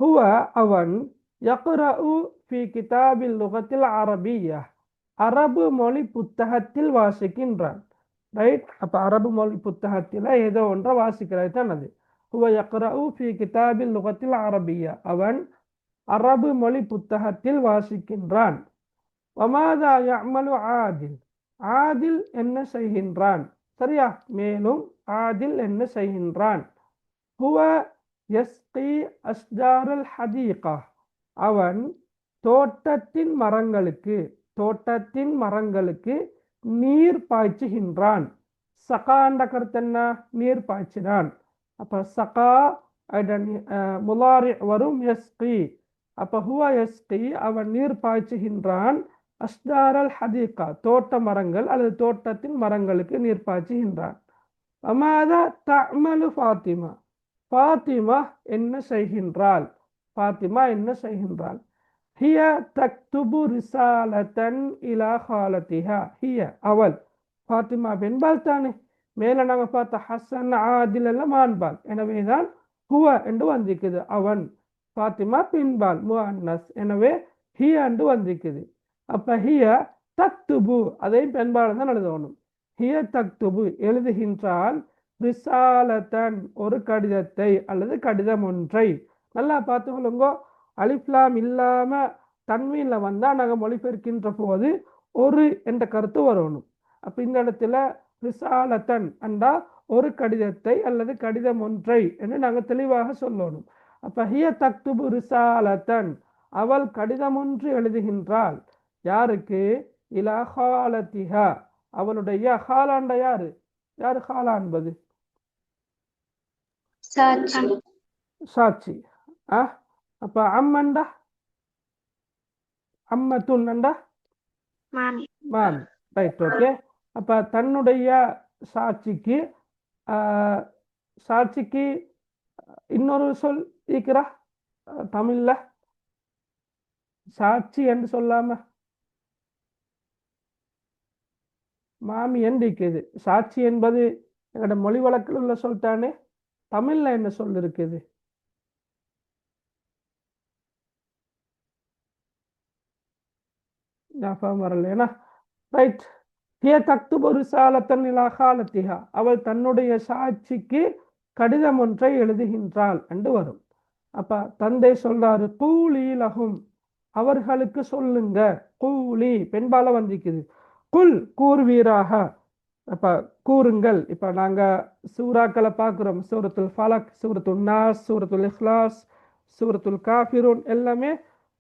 ஹுவ அவன் யக்ரஉ ஃபி கிதாபில் லுகத்தில் அரபிய்யா அரபு மொழி புத்தகத்தில் வாசிக்கின்றான் ரைட் அப்ப அரபு மொழி புத்தகத்தில் ஏதோ ஒன்றை வாசிக்கிறது தான் அது ஹுவ யக்ரஉ ஃபி கிதாபில் லுகத்தில் அரபிய்யா அவன் அரபு மொழி புத்தகத்தில் வாசிக்கின்றான் வமாதா யஅமலு ஆதில் ஆதில் என்ன செய்கின்றான் சரியா மேலும் ஆதில் என்ன செய்கின்றான் ஹுவ யஸ்கி அஸ்ஜாரல் ஹதீகா அவன் தோட்டத்தின் மரங்களுக்கு நீர் பாய்ச்சுகின்றான் சகாண்ட கருத்தென்ன நீர் பாய்ச்சினான் அப்ப சகா முலாரி வரும் யஸ்கி அப்ப ஹுவ யஸ்கி அவன் நீர் பாய்ச்சுகின்றான் அஸ்தாரல் ஹதீகா தோட்ட மரங்கள் அல்லது தோட்டத்தின் மரங்களுக்கு நீர் பாய்ச்சுகின்றான். அமாதா தஅமலு ஃபாத்திமா ஃபாத்திமா என்ன செய்கின்றாள்? ஃபாத்திமா என்ன செய்கின்றாள்? ஹிய தக்துபு ரிசாலத்தன் இலா ஹாலத்திஹா. ஹிய அவள், ஃபாத்திமா பெண்பால் தானே. மேலே நாங்கள் பார்த்த ஹசன் ஆதில் எல்லாம் ஆண்பால், எனவேதான் ஹுவ என்று வந்திக்குது அவன். ஃபாத்திமா பின்பால் முஅன்னஸ், எனவே ஹிய என்று வந்திக்குது. அப்ப ஹிய தக்துபு அதையும் பெண்பால் தான் எழுதணும். ஹிய தக்துபு எழுதுகின்றால் ரிசாலத்தன் ஒரு கடிதத்தை அல்லது கடிதம் ஒன்றை. நல்லா பார்த்துக்கொள்ளுங்கோ, அலிஃப்லாம் இல்லாம தன்வீன்ல வந்தா நாங்கள் மொழிபெயர்க்கின்ற போது ஒரு என்ற கருத்து வரணும். அப்ப இந்த இடத்துல ரிசாலத்தன் என்றா ஒரு கடிதத்தை அல்லது கடிதம் ஒன்றை என்று நாங்கள் தெளிவாக சொல்லணும். அப்ப ஹிய தக்துபு ரிசாலத்தன், அவள் கடிதம் ஒன்று எழுதுகின்றாள். யாருக்கு? இலா ஹாலத்திஹா, அவளுடைய. ஹாலாண்ட யாரு? யாரு ஹாலா என்பது? சாட்சி. அப்ப அம்மண்டா அம்மத்துன் அண்டா மாமி. மாமி. Right, okay. அப்ப தன்னுடைய சாட்சிக்கு சாட்சிக்கு இன்னொரு சொல் ஈக்கிறா தமிழ்ல? சாட்சி என்று சொல்லாம மாமி என்று இருக்குது. சாட்சி என்பது எங்களோட மொழி வழக்கில் உள்ள சொல் தானே. தமிழ்ல என்ன சொல் இருக்குது? ஞாபகம் வரலையா? ரைட். ஹிய தக்துபு ரிசாலத்தன் இலா ஹாலத்திஹா, அவள் தன்னுடைய சாட்சிக்கு கடிதம் ஒன்றை எழுதுகின்றாள் என்று வரும். அப்ப தந்தை சொல்றாரு கூலி லஹும், அவர்களுக்கு சொல்லுங்க. கூலி பெண்பால வந்திக்குது. குல் கூறுவீராக, அப்ப கூறுங்கள். இப்ப நாங்க சூறாக்களை பார்க்கிறோம். சூரத்துல் ஃபலக், சூரத்துல் நாஸ், சூரத்துல் இஹ்லாஸ், சூரத்துல் காஃபிரூன் எல்லாமே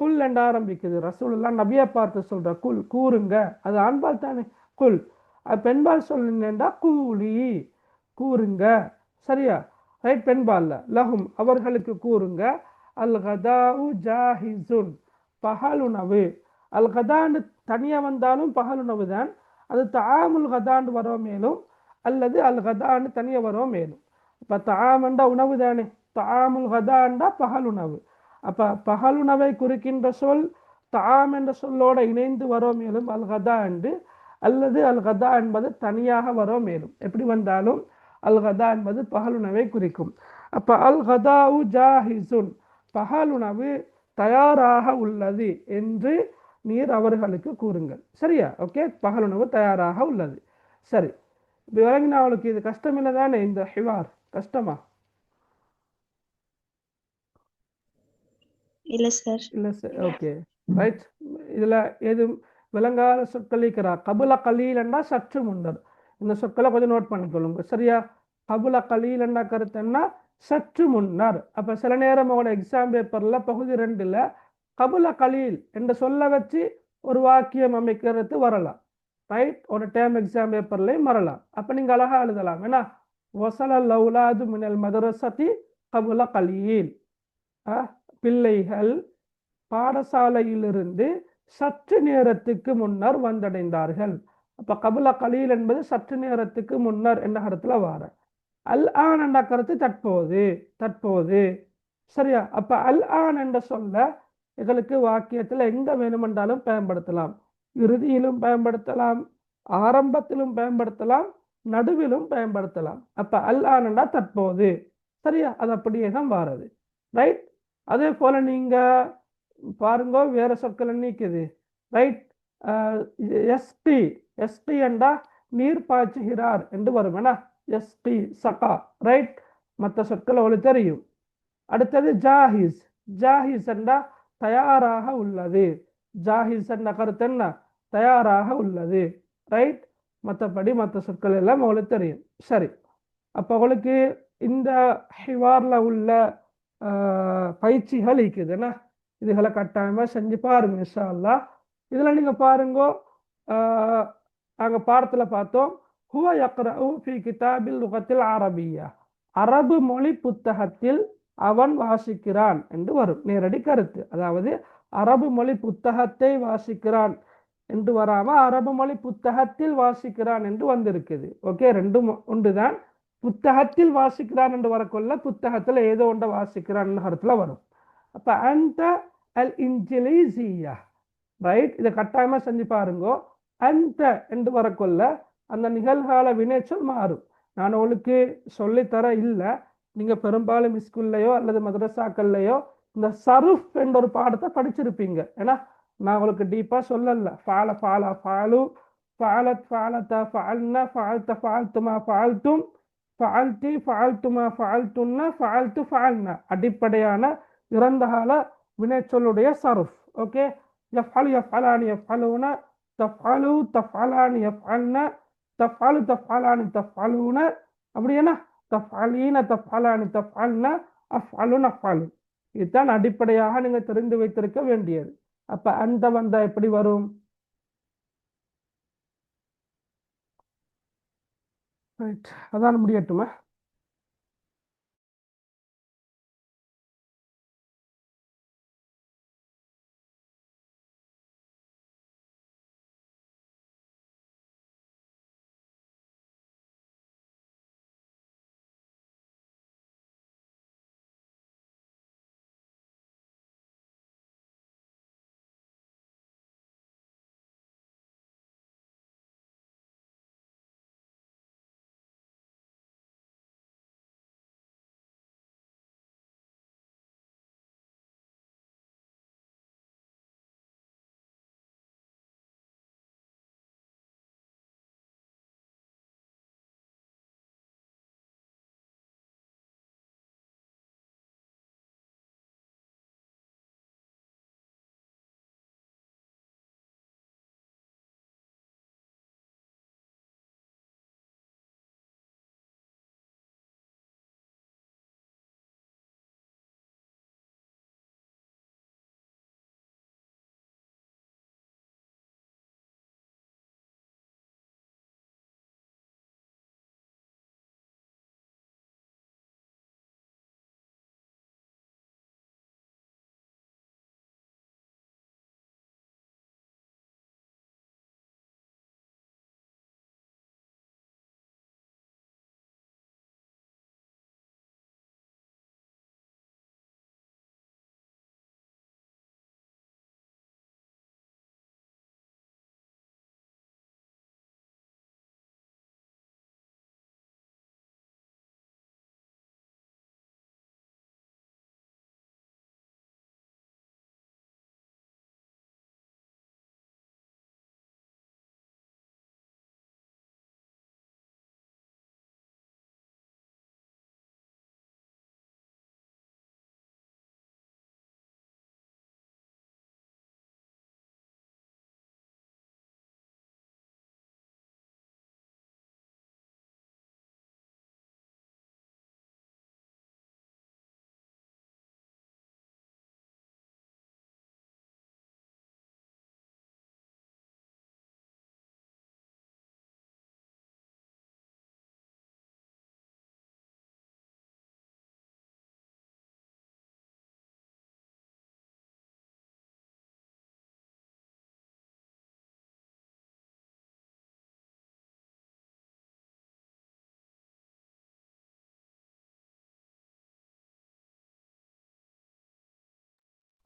குல் என்று ஆரம்பிக்குது. ரசூலுல்லாஹ் நபியை பார்த்து சொல்ற குல் கூறுங்க, அது ஆண்பால் தானே குல். அது பெண்பால் சொல்லுன்னா கூலி கூறுங்க. சரியா? ரைட். பெண்பால்ல லஹும் அவர்களுக்கு கூறுங்க. அல் கதாஉ ஜாஹிசுன், பகலுணவு. அல் கதான்னு தனியா வந்தாலும் பகலுணவு தான். அது தஆமுல் கதான்னு வர மேலும் அல்லது அல் கதான்னு தனியா வர மேலும். இப்ப தஆமண்டா உணவு தானே, தஆமுல் கதாண்டா பகலுணவு. அப்ப பகலுணவை குறிக்கின்ற சொல் தாம் என்ற சொல்லோட இணைந்து வர மேலும் அல் கதா என்று, அல்லது அல் கதா என்பது தனியாக வர மேலும். எப்படி வந்தாலும் அல் கதா என்பது பகலுணவை குறிக்கும். அப்ப அல் கதாஉ ஜாஹிசுன், பகலுணவு தயாராக உள்ளது என்று நீர் அவர்களுக்கு கூறுங்கள். சரியா? ஓகே. பகலுணவு தயாராக உள்ளது. சரி, விளங்கினா அவளுக்கு இது கஷ்டம் இல்லை தானே? இந்த ஹிவார் கஷ்டமா? இல்ல சார். இல்லை சார். Okay, right. இதுல எதுவும் விளங்காத சொற்கள் இருக்கிறா? கபுல கலீலண்டா சற்று முன்னர். இந்த சொற்களை கொஞ்சம் நோட் பண்ணிக்கொள்ளுங்க. சரியா? கபுல கலீலண்டா கருத்துன்னா சற்று முன்னர். அப்ப சில நேரம் உங்களோட எக்ஸாம் பேப்பர்ல பகுதி 2ல கபுல கலீல் என்று சொல்ல வச்சு ஒரு வாக்கியம் அமைக்கிறது வரலாம். ரைட்? ஒரு டேர்ம் எக்ஸாம் பேப்பர்லயும் வரலாம். அப்ப நீங்க அழகா எழுதலாம். ஏன்னா வசலல் அவுலாது மினல் மதரசதி கபுல கலீல், பிள்ளைகள் பாடசாலையிலிருந்து சற்று நேரத்துக்கு முன்னர் வந்தடைந்தார்கள். அப்ப கபுல கலீல் என்பது சற்று நேரத்துக்கு முன்னர் என்ற கருத்துல வார. அல் ஆன் என்ற கருத்து தற்போது, தற்போது. சரியா? அப்ப அல் ஆன் என்ற சொல்ல எங்களுக்கு வாக்கியத்துல எங்க வேணுமென்றாலும் பயன்படுத்தலாம். இறுதியிலும் பயன்படுத்தலாம், ஆரம்பத்திலும் பயன்படுத்தலாம், நடுவிலும் பயன்படுத்தலாம். அப்ப அல் ஆன் என்றா தற்போது. சரியா? அது அப்படியே தான் வாரது. ரைட். அதே போல நீங்க பாருங்க, வேற சொற்கள் நீக்குது. ரைட். எஸ்டி, எஸ்டி என்றா நீர் பாய்ச்சுகிறார் என்று வரும். என்ன? எஸ்டி சகா. ரைட். மற்ற சொற்கள் அவளுக்கு தெரியும். அடுத்தது ஜாஹிஸ், ஜாஹிஸ் என்றா தயாராக உள்ளது. ஜாஹிஸ் என்ற கருத்து என்ன? தயாராக உள்ளது. ரைட். மற்றபடி மற்ற சொற்கள் எல்லாம் அவளுக்கு தெரியும். சரி, அப்ப அவளுக்கு இந்த ஹிவார்ல உள்ள பயிற்சிகள் இருக்குதுன்னா இதுகளை கட்டாயமா செஞ்சு பாருங்க இன்ஷா அல்லாஹ். இதுல நீங்க பாருங்க, நாங்க பாடத்துல பார்த்தோம் ஹுவ யக்ரஉ ஃபீ கிதாபில் லுகத்தில் அரபிய்யா, அரபு மொழி புத்தகத்தில் அவன் வாசிக்கிறான் என்று வரும் நேரடி கருத்து. அதாவது அரபு மொழி புத்தகத்தை வாசிக்கிறான் என்று வராம அரபு மொழி புத்தகத்தில் வாசிக்கிறான் என்று வந்திருக்குது. ஓகே, ரெண்டும் ஒன்றுதான். புத்தகத்தில் வாசிக்கிறான் என்று வரக்குள்ள புத்தகத்துல ஏதோ ஒன்றை வாசிக்கிறான் அர்த்தத்துல வரும். அப்ப அந்த அல் இன்ஜிலிசியா, ரைட், இதை கட்டாயமா செஞ்சு பாருங்க. அந்த என்று வரக்குள்ள அந்த நிகழ்கால வினைச்சொல் மாறும். நான் உங்களுக்கு சொல்லித்தர இல்லை, நீங்க பெரும்பாலும் ஸ்கூல்லையோ அல்லது மதரசாக்கள்லையோ இந்த சருஃப் என்ற ஒரு பாடத்தை படிச்சிருப்பீங்க. ஏன்னா நான் உங்களுக்கு டீப்பா சொல்லல. ஃபால ஃபாலா ஃபாலு, ஃபாலத் ஃபாலதா ஃபால்னா, ஃபால்த ஃபால்துமா ஃபால்தும், ஃபால்தி ஃபால்துமா ஃபால்துன்னா, ஃபால்து ஃபால்னா அடிப்படையான இறந்த கால வினைச்சொல்லுடைய சருஃப். ஓகே, யஃப்அலு யஃப்அலானி யஃப்அலூன, தஃப்அலு தஃப்அலானி யஃப்அல்ன, தஃப்அலு தஃப்அலானி தஃப்அலூன, அப்படின்னா தஃப்அலீன தஃப்அலானி தஃப்அல்ன, அஃப்அலு நஃப்அலு. இதுதான் அடிப்படையாக நீங்க தெரிந்து வைத்திருக்க வேண்டியது. அப்ப அந்த வந்தா எப்படி வரும்? ரைட், அதான் முடியட்டுமா?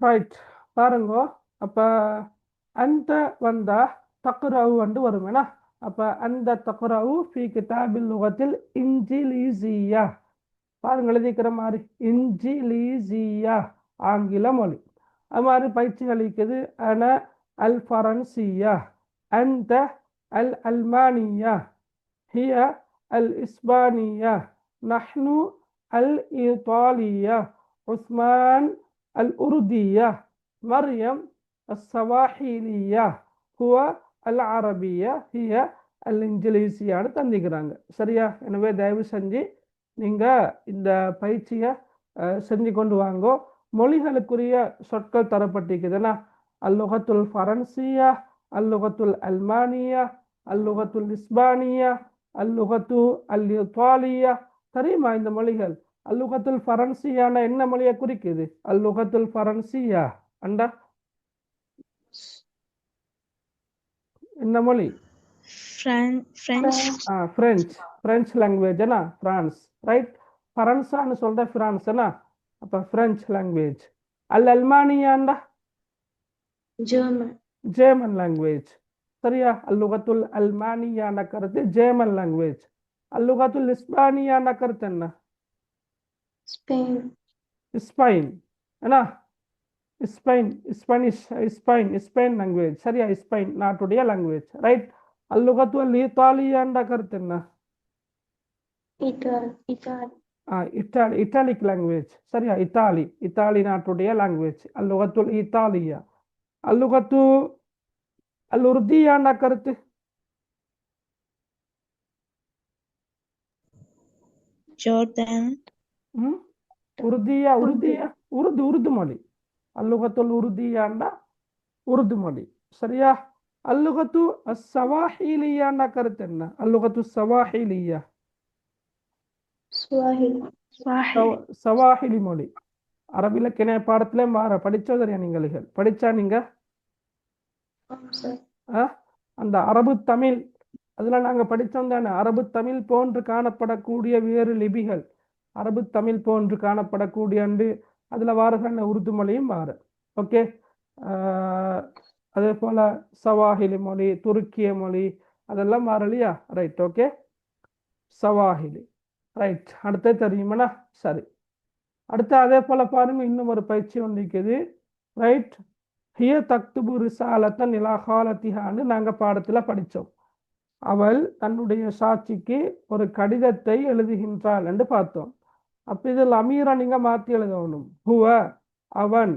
ரைட், பாருங்க. அப்ப அந்த வந்தா தக்ரவு வந்து வரும். ஏன்னா அப்ப அந்த தக்ரவு ஃபி கிதாபில் லுகத்தில் இன்ஜிலிசியா, பாருங்க எழுதிக்கிற மாதிரி இன்ஜிலிசியா ஆங்கில மொழி. அது மாதிரி பயிற்சிகள் இருக்குது. அன அல் ஃபரன்சியா, அந்த அல் அல்மானியா, ஹிய அல் இஸ்பானியா, நஹ்னு அல் இத்தாலியா, உஸ்மான் அல் உருதியா, மரியம் السواحيلية هو العربية هي الإنجليزية தந்திக்கிறாங்க. சரியா? எனவே தயவு செஞ்சு நீங்க இந்த பயிற்சியை செஞ்சு கொண்டு வாங்கோ. மொழிகளுக்குரிய சொற்கள் தரப்பட்டிருக்குதுன்னா அல்லுகத்துல் ஃபரன்சியா, அல்லுகத்துல் அல்மானியா, அல்லுகத்துல் இஸ்பானியா, அல்லுகத்து அல் இத்தாலியா. தெரியுமா இந்த மொழிகள்? அல்லுகத்துல் ஃபரன்சியான என்ன மொழியை குறிக்குது? அல்லுகத்துல் ஃபரன்சியா அண்டா என்ன மொழி? French. பிரெஞ்சு லாங்குவேஜ் என்ன? பிரான்ஸ். ரைட். பரன்சான்னு சொல்ற பிரான்ஸ் என்ன? அப்ப பிரெஞ்சு லாங்குவேஜ். அல்மானியாண்டா German. German language. சரியா? அல்லுகத்துல் அல்மானியான கருத்து ஜெர்மன் லாங்குவேஜ். அல்லுகத்துல் இஸ்பானியான கருத்து என்ன? Spain. ஸ்பெயின் என்ன? Spain language. சரியா? ஸ்பெயின் நாட்டுடைய லாங்குவேஜ். ரைட். அல்லுகத்துல் இத்தாலியாண்ட கருத்து என்ன? Italic language. சரியா? இத்தாலி நாட்டுடைய லாங்குவேஜ். அல்லுகத்துல் இத்தாலியா. அல்லுகத்து அல் உருதியாண்ட கருத்து? Jordan. உருது மொழி. அல்லுகத்துல் உருதியாண்டா உருது மொழி. சரியா? அல்லுகத்து அஸ்ஸவாஹிலியாண்ட கருத்து என்ன? அல்லுகத்து சவாஹிலியா சவாஹிலி மொழி. அரபில கிணை பாடத்துல படிச்சோதரியா நீங்கள் படிச்சா நீங்க அந்த அரபு தமிழ் அதுல நாங்க படிச்சோம் தானே. அரபு தமிழ் போன்று காணப்படக்கூடிய வேறு லிபிகள் அரபு தமிழ் போன்று காணப்படக்கூடிய அதுல வாரதான உருது மொழியும் வார. ஓகே. அதே போல சவாஹிலி மொழி, துருக்கிய மொழி அதெல்லாம் மாறலையா? ரைட். ஓகே. சவாஹிலி. ரைட். அடுத்து தெரியுமாண்ணா? சரி. அடுத்து அதே போல பாருங்க, இன்னும் ஒரு பயிற்சி ஒன்று இருக்குது. ரைட். ஹிய தக்துபு ரிசாலத்தன் இலா காலத்திஹான்னு நாங்க பாடத்துல படிச்சோம். அவள் தன்னுடைய சாட்சிக்கு ஒரு கடிதத்தை எழுதுகின்றாள் என்று பார்த்தோம். அப்ப இதில் அமீரா நீங்க மாத்தி எழுதணும். ஹுவ அவன்.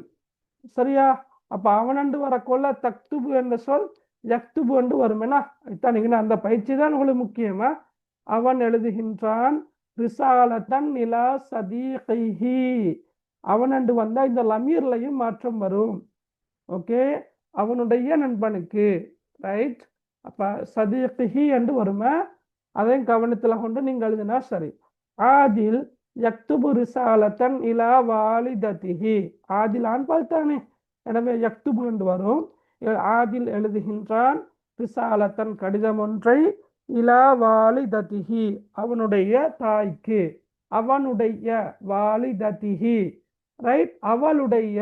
சரியா? அப்ப அவனண்டு வரக்கொள்ள தக்துபு என்ற சொல் யக்துபு என்று வரும். என்ன இதான் நீங்க அந்த பயிற்சி தான் உங்களுக்கு முக்கியமா. அவன் எழுதுகின்றான் ரிசாலத்தன் இலா சதீகிஹி. அவனண்டு வந்தா இந்த லமீர்லையும் மாற்றம் வரும். ஓகே. அவனுடைய நண்பனுக்கு. ரைட். அப்ப சதீகிஹி என்று வருமா? அதையும் கவனத்துல கொண்டு நீங்க எழுதினா சரி. ஆதில் யக்துபு ரிசாலத்தன் இலா வாலிததிஹி. ஆதில் ஆண்பால் தானே, எனவே யக்துபு என்று வரும். ஆதில் எழுதுகின்றான் ரிசாலத்தன் கடிதம் ஒன்றை இலா வாலிததிஹி அவனுடைய தாய்க்கு. அவனுடைய வாலிததிஹி. ரைட். அவளுடைய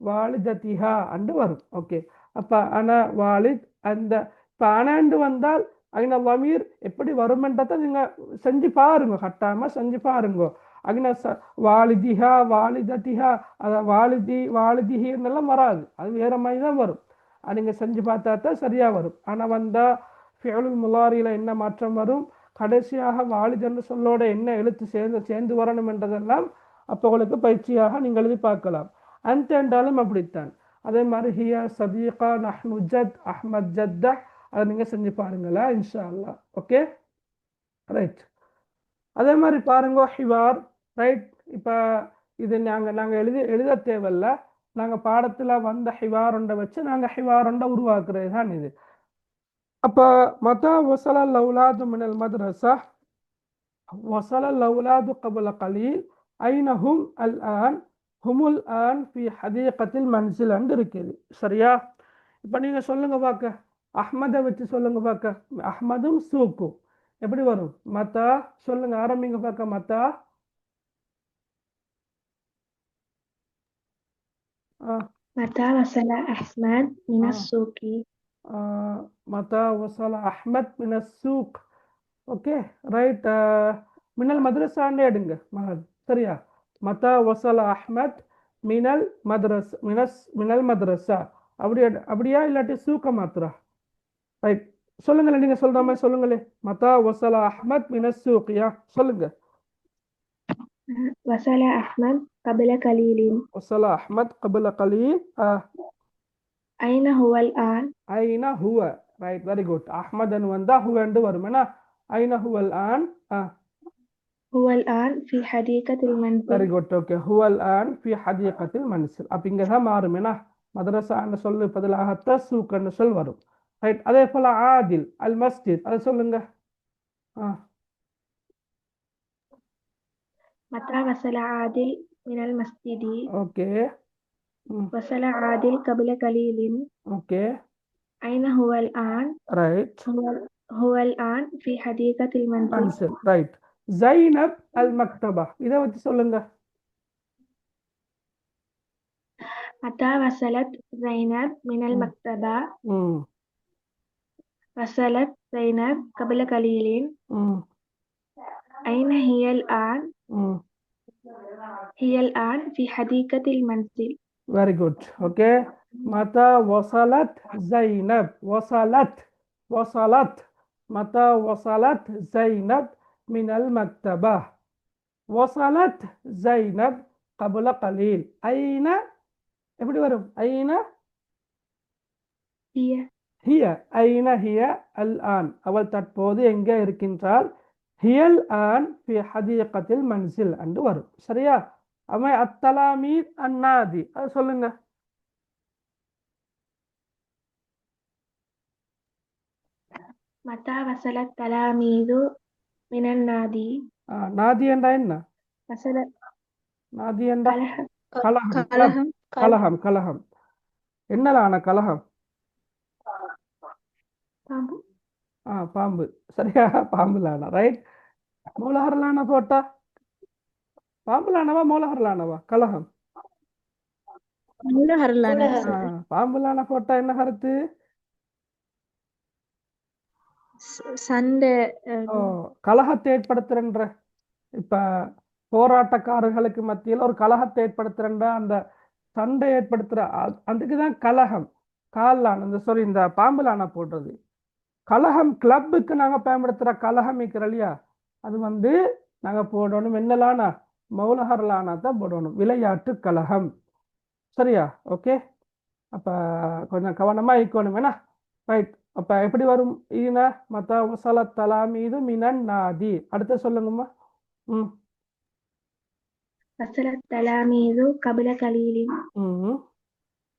வாலிததிஹா என்று வரும். ஓகே. அப்ப அன வாலித் அந்த இப்ப அனண்டு வந்தால் அகின லமீர் எப்படி வருமென்றதை நீங்க செஞ்சு பாருங்க. கட்டாம செஞ்சு பாருங்க. அகின வாலிதிஹா வாலிததிஹா அத வாலிதிஹி என்னெல்லாம் வராது. அது வேற மாதிரி தான் வரும். அது நீங்க செஞ்சு பார்த்தா தான் சரியா வரும். ஆனா வந்தா ஃபிஅலுல் முலாரியில என்ன மாற்றம் வரும், கடைசியாக வாலிதன்னு சொல்லோட என்ன எழுத்து சேர்ந்து வரணும் என்றதெல்லாம் அப்போ உங்களுக்கு பயிற்சியாக நீங்கள் எழுதி பார்க்கலாம். அந்த என்றாலும் அப்படித்தான். அதே மாதிரி ஹியா சதீகா நஹ்னு ஜத் அஹ்மத் ஜத்தா அதை நீங்க செஞ்சு பாருங்களா இன்ஷா அல்லாஹ். ஓகே. ரைட். அதே மாதிரி பாருங்க ஹிவார். ரைட். இப்ப இது நாங்க எழுத தேவையில்ல. நாங்க பாடத்துல வந்த ஹிவாரொண்டை வச்சு நாங்க ஹிவாரொண்டை உருவாக்குறது தான் இது. அப்ப மதா வசல லௌலாது மினல் மத்ரஸா வசல லௌலாது கபல கலீல் ஐனஹும் அல் ஆன் ஹுமுல் ஆன் ஃபி ஹதீகத்தில் மன்சில் அண்டு இருக்குது. சரியா? இப்ப நீங்க சொல்லுங்க பாக்க. அஹ்மதை வச்சு சொல்லுங்க பாக்க. அஹ்மதும் சூக்கும் எப்படி வரும்? மதா சொல்லுங்க, ஆரம்பிங்க பாக்க. மதா متى وصل أحمد من السوق؟ متى وصل أحمد من السوق. ஓகே. ரைட். மினல் மദ്രஸான்னு எடுங்க மகன். சரியா? மதா வசல அஹ்மத் மினல் மദ്രஸா அப்படியா இல்லாட்டி சூக்க மாத்திரா? ரைட். சொல்லுங்களேன், நீங்க சொல்ற மாதிரி சொல்லுங்களே. மதா வசல அஹ்மத் மினஸ் சூக்கியா சொல்லுங்க. وصل أحمد قبل قليل. وصل أحمد قبل قليل. أين هو الآن؟ أين هو. ரைட். Very good. அஹ்மதன் வந்தா ஹுவ என்று வருமேனா. أين هو الآن. هو الآن في حديقة المنزل. Very good. ஓகே. هو الآن في حديقة المنزل. அப்ப இங்க தான் மாறுமேனா. மதரசான்னு சொல்லு பதிலாக சூக்கன்னு சொல் வரும். ரைட். அதே போல ஆதில் அல் மஸ்ஜித் அதை சொல்லுங்க. متى وصل عادل من المسجد؟ ஓகே. وصل عادل قبل قليل. ஓகே. أين هو الآن؟ ரைட் هو الآن في حديقة المنزل. மன்சில் ரைட். ஜைனப் அல் மக்தபா இதை வச்சு சொல்லுங்க. متى وصلت زينب من المكتبة؟ ம் وصلت زينب قبل قليل. ம் أين هي الآن؟ ம் هي الآن في حديقة المنزل. Very good. ஓகே. மதா வசலத் ஜைனப் வசலத் வசலத் மதா வசலத் ஜைனப் மினல் மக்தபா வசலத் ஜைனப் கபுல கலீல். ஐன எப்படி வரும்? ஐன هي ஹிய. ஐன ஹிய அல் ஆன் அவள் தற்போது எங்கே இருக்கின்றாள்? ஹியல் ஆன் ஃபி ஹதீகத்தில் மன்சில் என்று வரும். சரியா? அவை அத்தலாமீத் அந்நாதி அது சொல்லுங்க. متى وصل التلاميذ من النادي؟ நாதி என்றா என்ன? وصل நாதி என்றா கலகம். கலகம். கலகம் கலகம் கலகம் என்னலான கலகம்? பாம்பு. பாம்பு. சரியா? பாம்புலான. ரைட். மூலஹர்லான போட்டா பாம்புலானவா மூலஹர்லானவா? கலகம். மூலஹர்லான பாம்புலான போட்டா என்ன கருத்து? சண்டை கலகத்தை ஏற்படுத்துறன்ற. இப்ப போராட்டக்காரர்களுக்கு மத்தியில் ஒரு கலகத்தை ஏற்படுத்துறன்ற, அந்த சண்டை ஏற்படுத்துற அதுக்குதான் கலகம். கால்லான இந்த பாம்புலான போடுறது. கலகம் கிளப்புக்கு நாங்க பயன்படுத்துற கலகம் இருக்கிற இல்லையா, அது நாங்க போடணும் என்னலான மௌலஹர்லானா தான் போடணும். விளையாட்டு கலகம். சரியா? ஓகே. அப்ப கொஞ்சம் கவனமா இருக்கணும். வேணா ரைட். அப்ப எப்படி வரும்? ஈன மதா வசலத் தலாமீது மினன் நாதி. அடுத்து சொல்லுங்கம்மா. وصل التلاميذ قبل قليل. ம்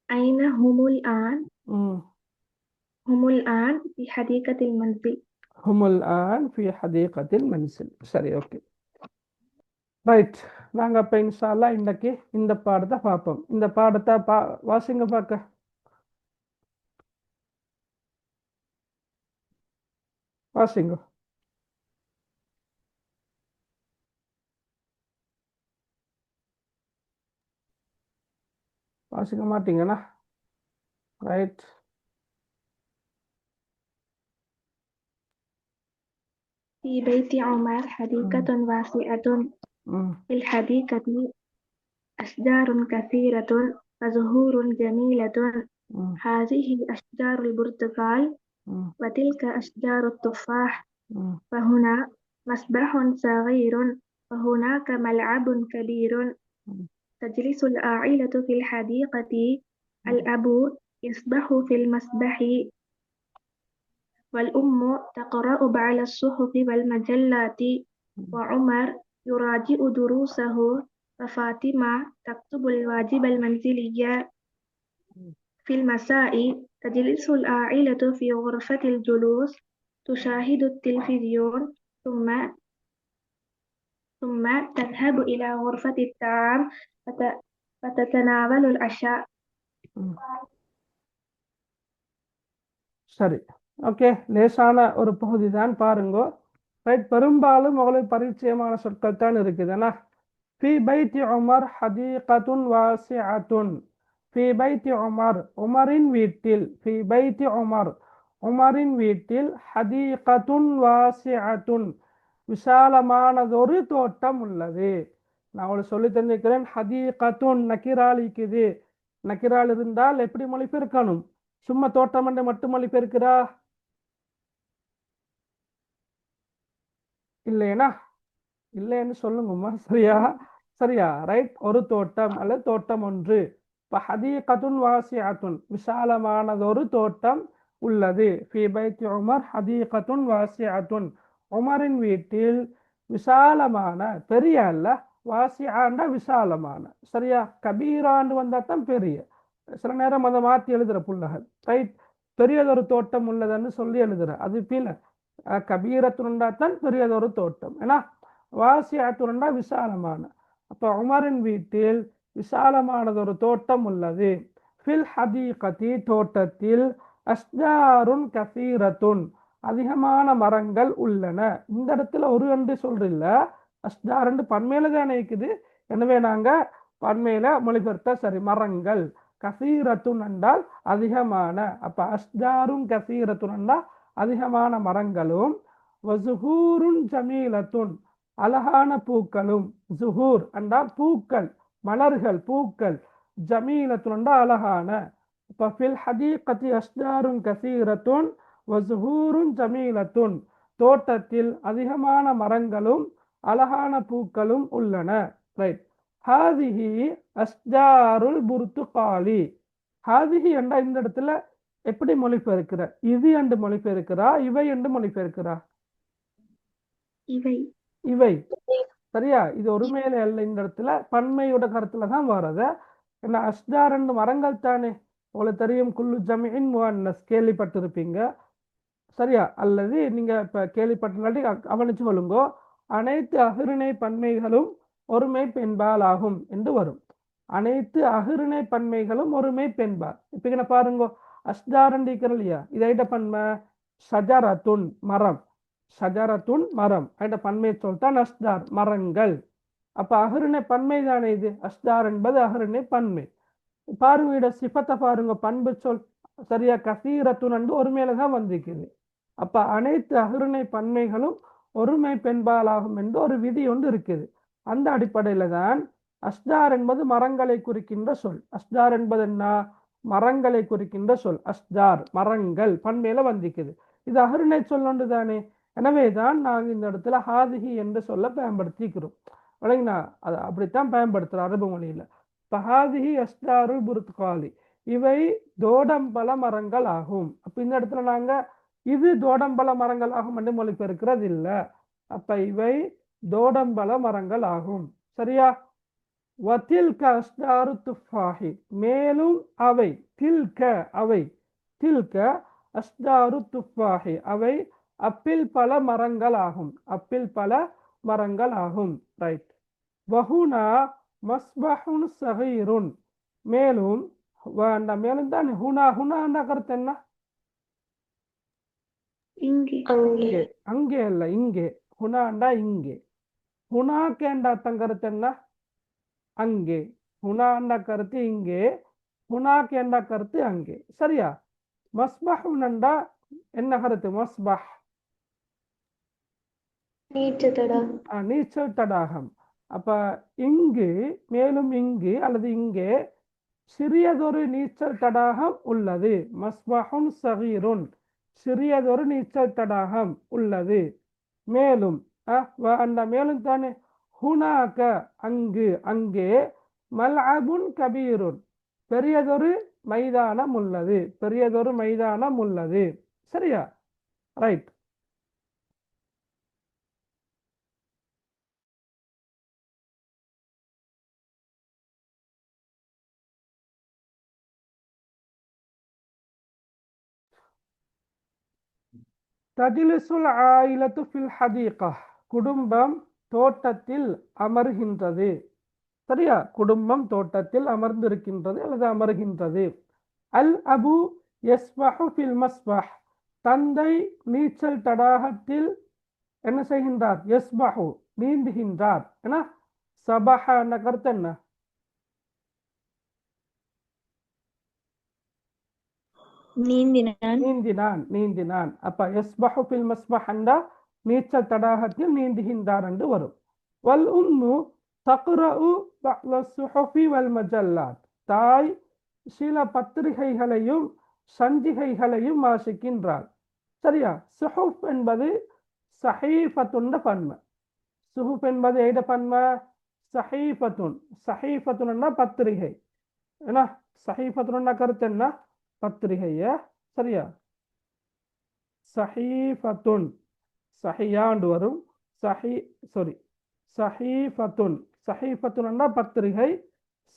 أين هم الآن؟ ம் هم الآن في حديقة المنزل. ஹுமுல் ஆன் ஃபி ஹதீகத்தில் மன்சில். சரி, ஓகே. ரைட். நாங்க அப்ப இன்ஷா அல்லாஹ் இன்னைக்கு இந்த பாடத்தை பார்ப்போம். இந்த பாடத்தை வாசிங்க பார்க்க. வாசிங்க. வாசிக்க மாட்டீங்கண்ணா? ரைட். في بيت عمر حديقة واسعة. في الحديقة أشجار كثيرة وزهور جميلة. هذه أشجار البرتقال وتلك أشجار التفاح. فهنا مسبح صغير وهناك ملعب كبير. تجلس العائلة في الحديقة. الأب يسبح في المسبح والأم تقرأ بعض الصحف والمجلات. وعمر يراجع دروسه وفاطمة تكتب الواجب المنزلي. في المساء تجلس العائلة في غرفة الجلوس تشاهد التلفزيون ثم تذهب إلى غرفة الطعام فتتناول العشاء. சரி, ஓகே. லேசான ஒரு பகுதி தான் பாருங்க. ரைட். பெரும்பாலும் உங்களுக்கு பரிச்சயமான சொற்கள் தான் இருக்குதுண்ணா. ஃபி பைத்தி உமர் ஹதீகத்துன் வாசிஅத்துன். ஃபி பைத்தி உமர் உமரின் வீட்டில். ஃபி பைத்தி உமர் உமரின் வீட்டில். ஹதீகத்துன் வாசிஅத்துன் விசாலமானதொரு தோட்டம் உள்ளது. நான் உங்களுக்கு சொல்லி தந்திருக்கிறேன். ஹதீகத்துன் நக்கிரால் இருக்குது. நக்கிரால் இருந்தால் எப்படி மொழிபெயர்க்கணும்? சும்மா தோட்டம் என்று மட்டும் மொழிபெயர்க்கிறா? இல்லையா? இல்லைன்னு சொல்லுங்கம்மா. சரியா? சரியா? ரைட். ஒரு தோட்டம் அல்லது தோட்டம் ஒன்று. ஹதீகத்துன் வாசிஅத்துன் விசாலமானதொரு தோட்டம் உள்ளது. ஃபி பைத்தி உமர் ஹதீகத்துன் வாசிஅத்துன் உமரின் வீட்டில் விசாலமான, பெரிய அல்ல, வாசிஆண்ட விசாலமான. சரியா? கபீராண்டு வந்தா தான் பெரிய. சில நேரம் அதை மாற்றி எழுதுற புள்ளகள். ரைட். பெரியதொரு தோட்டம் உள்ளதுன்னு சொல்லி எழுதுற, அது பில. கபீரத்துண்டா தான் பெரியதொரு தோட்டம். ஏன்னா வாசிஆத்துண்டா விசாலமான. அப்ப உமரின் வீட்டில் விசாலமானதொரு தோட்டம் உள்ளது. ஃபில் ஹதீகத்தி தோட்டத்தில். அஷ்ஜாருன் கசீரத்துன், அதிகமான மரங்கள் உள்ளன. இந்த இடத்துல ஒரு என்று சொல்றில்ல, அஷ்ஜார் பன்மையில தானே இருக்குது. எனவே நாங்க பன்மையில மொழிபெயர்த்தா சரி. மரங்கள். கசீரத்துன் என்றால் அதிகமான. அப்ப அஷ்ஜாரும் கசீரத்துன் என்றால் அதிகமான மரங்களும், வசுஹூருன் ஜமீலத்துன், அழகான பூக்களும். ஜுஹூர் என்றால் பூக்கள், மலர்கள், பூக்கள். ஜமீலத்துன் என்றால் அழகான. இப்ப ஃபில் ஹதீகத்தி அஷ்ஜாருன் கசீரத்துன் வசுஹூருன் ஜமீலத்துன், தோட்டத்தில் அதிகமான மரங்களும் அழகான பூக்களும் உள்ளன. ரைட். ஹாதிஹி அஷ்ஜாருல் புர்துகாலி. ஹாதிஹி என்ற இந்த இடத்துல எப்படி மொழிபெயர்க்கிற? இது என்று மொழிபெயர்க்கிறா, இவை என்று மொழிபெயர்க்கிறா? இவை. இவை. சரியா? இது ஒருமையில அல்ல, இந்த இடத்துல பன்மையோட கருத்துல தான் வர்றது. ஏன்னா அஷ்ஜார் என்று மரங்கள் தானே. உங்களுக்கு தெரியும், குல்லு ஜமீன் முஅன்னஸ் கேள்விப்பட்டிருப்பீங்க. சரியா? அல்லது நீங்க இப்ப கேள்விப்பட்டாட்டி கவனிச்சு கொள்ளுங்கோ. அனைத்து அகிரிணை பன்மைகளும் ஒருமை பெண்பால் ஆகும் என்று வரும். அனைத்து அகிரிணை பன்மைகளும் ஒருமை பெண்பால். இப்ப என்ன பாருங்க, அஷ்ஜார் இல்லையா, இதைட பன்மை ஷஜரத்துன், மரம். ஷஜரத்துன் மரம். அத பன்மை சொல்தான் அஷ்ஜார், மரங்கள். அப்ப அகிரிணை பன்மை தானே இது. அஷ்ஜார் என்பது அகிரிணை பன்மை. பாருங்க, இட சிஃபத்தை பாருங்க, பண்பு சொல். சரியா? கசீரத்துன் என்று ஒருமையில தான் வந்திருக்குது. அப்ப அனைத்து அகிரிணை பன்மைகளும் ஒருமை பெண்பாலாகும் என்று ஒரு விதி ஒன்று இருக்குது. அந்த அடிப்படையில தான் அஷ்ஜார் என்பது மரங்களை குறிக்கின்ற சொல். அஷ்ஜார் என்பது என்ன? மரங்களை குறிக்கின்ற சொல். அஷ்ஜார் மரங்கள் பன்மையில வந்திக்குது. இது அகிரிணை சொல் ஒன்று தானே. எனவேதான் நாங்கள் இந்த இடத்துல ஹாதிஹி என்று சொல்ல பயன்படுத்திக்கிறோம். விளங்கினா? அது அப்படித்தான் பயன்படுத்துறோம் அரபு மொழியில. இப்ப ஹாதிஹி அஷ்ஜாருல் புர்துகாலி, இவை தோடம்பல மரங்கள் ஆகும். அப்ப இந்த இடத்துல நாங்க இது தோடம்பல மரங்கள் ஆகும் என்று மொழிபெயர்க்கிறது இல்ல. அப்ப இவை தோடம்பல மரங்கள் ஆகும். சரியா? வதில்க அஷ்ஜாரு துஃபாஹி, மேலும் அவை. தில்க அவை. தில்க அஷ்ஜாரு துஃபாஹி, அவை அப்பில் பல மரங்கள் ஆகும். அப்பில் பல மரங்கள் ஆகும். ரைட். வஹுனா மஸ்பஹுன் சகீருன், மேலும் மேலும் தான் ஹுனா. ஹுனா என்ற கருத்து என்ன? இங்கே. இங்கே. அங்கே அல்ல, இங்கே. ஹுனாண்டா இங்கே. ஹுனாக்கு என்ற அர்த்தம் கருத்து என்ன? அங்கே. ஹுனாண்ட கருத்து இங்கே, ஹுனாக்கு என்ற கருத்து அங்கே. சரியா? மஸ்பஹுனண்டா என்ன கருத்து? மஸ்பஹ் நீச்சல் தடாகம். அப்ப இங்கு, மேலும் இங்கு அல்லது இங்கே சிறியதொரு நீச்சல் தடாகம் உள்ளது. மஸ்பஹுன் சகீருன், சிறியதொரு நீச்சல் தடாகம் உள்ளது. மேலும் அந்த மேலும் தானே. ஹுனாக அங்கு, அங்கே. மல்அபுன் கபீருன், பெரியதொரு மைதானம் உள்ளது. பெரியதொரு மைதானம் உள்ளது. சரியா? ரைட். தஜ்லிசுல் ஆயிலத்து ஃபில் ஹதீகா, குடும்பம் தோட்டத்தில் அமர்கின்றது. சரியா? குடும்பம் தோட்டத்தில் அமர்ந்திருக்கின்றது அல்லது அமர்கின்றது. அல் அபு யஸ்பஹு ஃபில் மஸ்பஹ், தந்தை நீச்சல் தடாகத்தில் என்ன செய்கின்றார்? யஸ்பஹு நீந்துகின்றார். என்ன? சபஹ என்ற கருத்து என்ன? நீந்தினான். நீந்தினான், நீந்தினான். அப்ப யஸ்பஹு ஃபில் மஸ்பஹ் என்ற நீச்சல் தடாகத்தில் நீந்துகின்றார் என்று வரும். வல் உம்மு தக்ரஉ பஅத ஸுஹுஃபி வல் மஜல்லாத், தாய் சில பத்திரிகைகளையும் சஞ்சிகைகளையும் வாசிக்கின்றார். சரியா? சுஹுஃப் என்பது சஹீஃபத்துன் பன்மை. சுஹுஃப் என்பது எய்ட பன்மை? சஹீஃபத்துன். சஹீஃபத்துன் பத்திரிகை. என்ன? சஹீஃபத்துன் கருத்து என்ன? பத்திரிகைய. சரியா? சஹீஃபத்துன் சஹியாண்டு வரும். சஹீஃபத்துன். சஹீஃபத்துன் பத்திரிகை.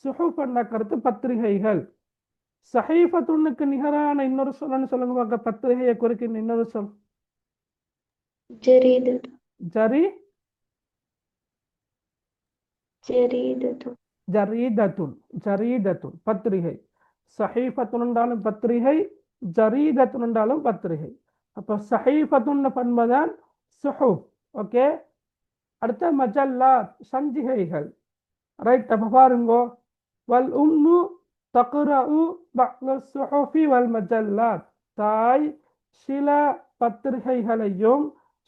சுஹுஃப் என்ற கருத்து பத்திரிகைகள். சஹீஃபத்துன்னுக்கு நிகரான இன்னொரு சொல்லன்னு சொல்லுங்க பார்க்க. பத்திரிகையை குறிக்கின்ற இன்னொரு சொல். ஜரீதத்துன். ஜரீதத்துன் பத்திரிகை. சஹீஃபத்துன் என்றாலும் பத்திரிகை, ஜரீதத்துன் என்றாலும் பத்திரிகை. அப்போ சஹீஃபத்துன்னு பண்பதான் சுஹூப். ஓகே, அடுத்த மஜல்லாத் சஞ்சிகைகள். ரைட், அப்போ பாருங்கோ, வல் உம்மு தக்ரஉ பஅத சுஹுஃபி வல் மஜல்லாத், தாய் சில பத்திரிகைகளையும்